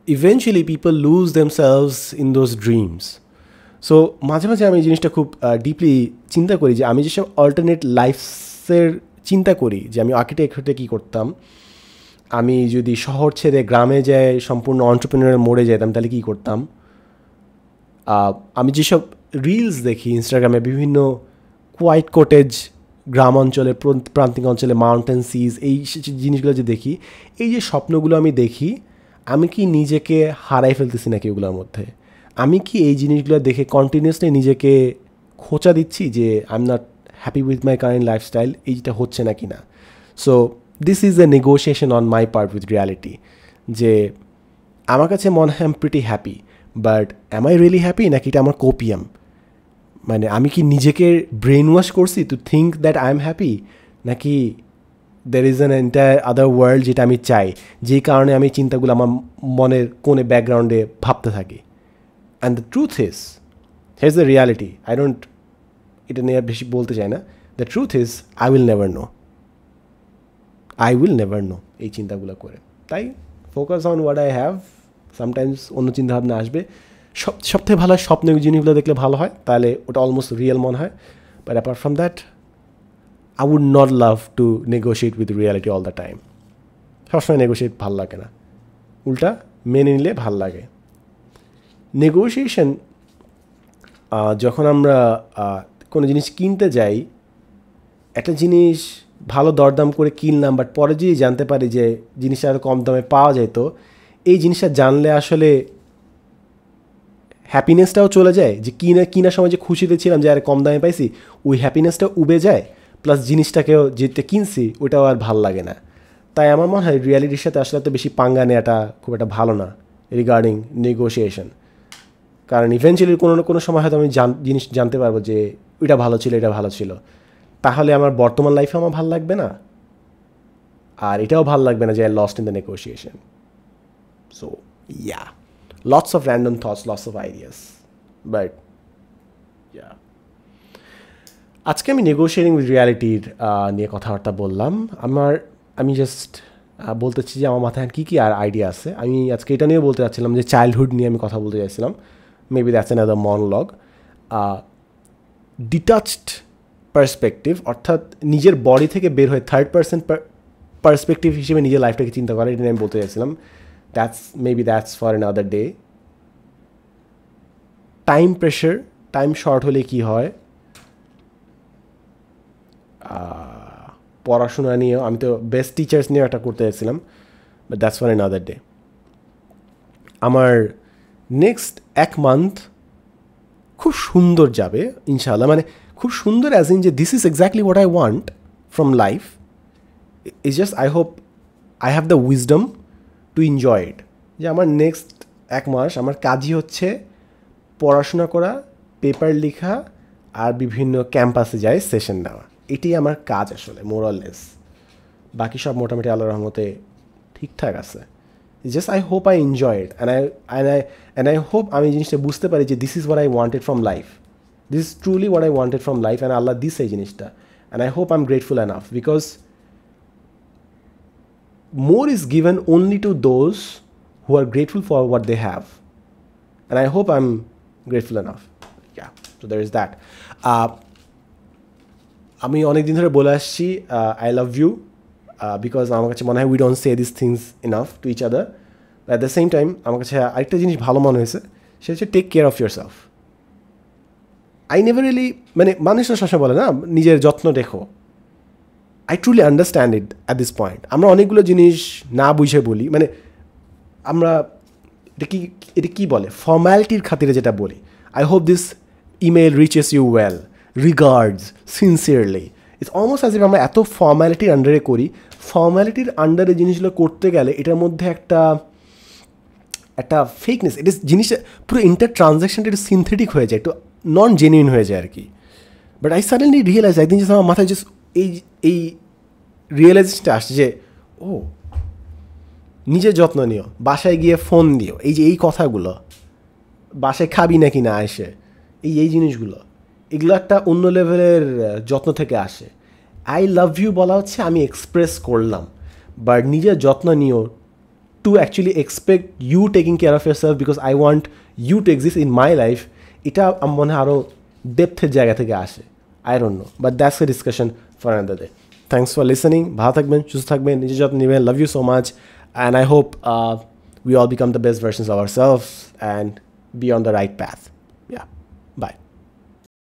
eventually people lose themselves in those dreams. So মাঝে মাঝে আমি এই জিনিসটা খুব ডিপলি চিন্তা করি যে আমি যেসব অল্টারনেট লাইফসের চিন্তা করি, যে আমি আর্কিটেক্ট হতে কী করতাম, আমি যদি শহর ছেড়ে গ্রামে যাই সম্পূর্ণ অন্টারপ্রেনারের মোড়ে যেতাম তাহলে কী করতাম, আমি যেসব রিলস দেখি ইনস্টাগ্রামে, বিভিন্ন কোয়াইট কোটেজ গ্রাম অঞ্চলে, প্রান্তিক অঞ্চলে, মাউন্টেন সিজ, এই জিনিসগুলো যে দেখি, এই যে স্বপ্নগুলো আমি দেখি, আমি কি নিজেকে হারাই ফেলতেছি নাকি ওগুলোর মধ্যে? আমি কি এই জিনিসগুলো দেখে কন্টিনিউসলি নিজেকে খোঁচা দিচ্ছি যে I am not happy with my current lifestyle, এইটা হচ্ছে নাকি না? So this is a negotiation on my part with reality, যে আমার কাছে মনে হয় I am pretty happy, but am I really happy নাকি এটা আমার কোপিয়াম? মানে আমি কি নিজেকে ব্রেন ওয়াশ করছি to think that I am happy, নাকি there is an entire other world যেটা আমি চাই, যেই কারণে আমি চিন্তাগুলো আমার মনের কোণে ব্যাকগ্রাউন্ডে ভাবতে থাকি? And the truth is, here the reality, I don't, এটা নিয়ে বেশি বলতে চাই না, the truth is I will never know এই চিন্তাগুলো করে. তাই focus on what I have. Sometimes অন্য চিন্তাভাবনা আসবে, সবথেকে ভালো হয় স্বপ্নের জিনিসগুলো দেখলে ভালো হয়, তাহলে ওটা অলমোস্ট রিয়েল মনে হয়. But apart from that I would not love to negotiate with reality all the time. সবসময় নেগোশিয়েট ভাল লাগে না, উল্টা মেনে নিলে ভাল লাগে. নেগোশিয়েশন যখন আমরা কোনো জিনিস কিনতে যাই, একটা জিনিস ভালো দরদাম করে কিনলাম, বাট পরে যদি জানতে পারি যে জিনিসটা আরও কম দামে পাওয়া যেত, এই জিনিসটা জানলে আসলে হ্যাপিনেসটাও চলে যায়, যে কিনার সময় যে খুশিতে ছিলাম যে আর কম দামে পাইছি, ওই হ্যাপিনেসটাও উবে যায়, প্লাস জিনিসটাকেও যেটা কিনছি ওইটাও আর ভাল লাগে না। তাই আমার মনে হয় রিয়ালিটির সাথে আসলে তো বেশি পাঙ্গা নেওয়াটা খুব একটা ভালো না রিগার্ডিং নেগোসিয়েশন। কারণ ইভেনচুয়ালি কোনো না কোনো সময় হয়তো আমি জিনিস জানতে পারবো যে ওইটা ভালো ছিল, এটা ভালো ছিল, তাহলে আমার বর্তমান লাইফে আমার ভালো লাগবে না, আর এটাও ভালো লাগবে না যে I lost in the negotiation. So yeah, lots of random thoughts, lots of ideas, but yeah. আজকে আমি নেগোশিয়েটিং উইথ রিয়ালিটির নিয়ে কথাবার্তা বললাম। আমি জাস্ট বলতেছি যে আমার মাথায় কী কী আর আইডিয়া আছে। আমি আজকে এটা নিয়ে বলতে চাচ্ছিলাম যে চাইল্ডহুড নিয়ে আমি কথা বলতে চাইছিলাম। Maybe that's another monologue. Detached perspective, অর্থাৎ নিজের বডি থেকে বের হয়ে থার্ড পার্সন পার্সপেক্টিভ হিসেবে নিজের লাইফটাকে চিন্তা করে, এটা নিয়ে আমি বলতে চাইছিলাম। That's for another day. Time pressure, time short হলে কি হয়, পড়াশোনা নিয়েও, আমি তো বেস্ট টিচার্স নিয়েও একটা করতে চাইছিলাম, but that's for another day. আমার নেক্সট 1 মান্থ খুব সুন্দর যাবে ইনশাআল্লাহ, মানে খুব সুন্দর অ্যাজ ইন যে this is exactly what I want from life. It's just I hope I have the wisdom to enjoy it. যে আমার নেক্সট 1 মাস আমার কাজই হচ্ছে পড়াশোনা করা, পেপার লেখা, আর বিভিন্ন ক্যাম্পাসে যাই সেশন নেওয়া। এটাই আমার কাজ আসলে, মোরালেস। বাকি সব মোটামুটি আল্লাহর রহমতে ঠিকঠাক আছে। Just I hope I enjoy it, and I hope আমি জিনিসটা বুঝতে পারি যে this is what I wanted from life, this is truly what I wanted from life, and Allah this এই জিনিসটা, and I hope I am grateful enough, because more is given only to those who are grateful for what they have, and I hope I'm grateful enough. Yeah, so there is that. আমি অনেক দিন ধরে বলে আসছি I love you, because আমার কাছে মনে হয় we don't say these things enough to each other, but at the same time আমার কাছে আরেকটা জিনিস ভালো মনে হয়েছে, সেটা হচ্ছে take care of yourself. I never really, মানে মানুষরা সবসময় বলে না নিজের যত্ন রেখো, I truly understand it at this point. আমরা অনেকগুলো জিনিস না বুঝে বলি, মানে আমরা এটা কি বলে ফর্ম্যালিটির খাতিরে যেটা বলি, I hope this email reaches you well, regards, sincerely. It's almost as if আমরা এত ফর্ম্যালিটির আন্ডারে করি, ফর্ম্যালিটির আন্ডারে জিনিসগুলো করতে গেলে এটার মধ্যে একটা ফেকনেস, এটা জিনিসটা পুরো ইন্টার ট্রানজ্যাকশনটা একটু সিনথেটিক হয়ে যায়, একটু নন জেনুইন হয়ে যায় আর কি। বাট আই সাডেনলি রিয়েলাইজ, একদিন জাস্ট আমার মাথায় জাস্ট এই রিয়েলাইজেশনটা আসছে যে ও নিজের যত্ন নিও, বাসায় গিয়ে ফোন দিও, এই কথাগুলো, বাসায় খাবি নাকি না এসে, এই জিনিসগুলো, এগুলো একটা অন্য লেভেলের যত্ন থেকে আসে। আই লাভ ইউ বলা হচ্ছে আমি এক্সপ্রেস করলাম, বাট নিজের যত্ন নিও to actually expect you taking care of yourself because I want you to exist in my life, এটা আমার মনে হয় আরও ডেপথের জায়গা থেকে আসে। I don't know, but that's a discussion for another day. Thanks for listening. ভালো থাকবেন, সুস্থ থাকবেন, নিজের যত্ন নেবেন। Love you so much, and I hope we all become the best versions of ourselves and be on the right path.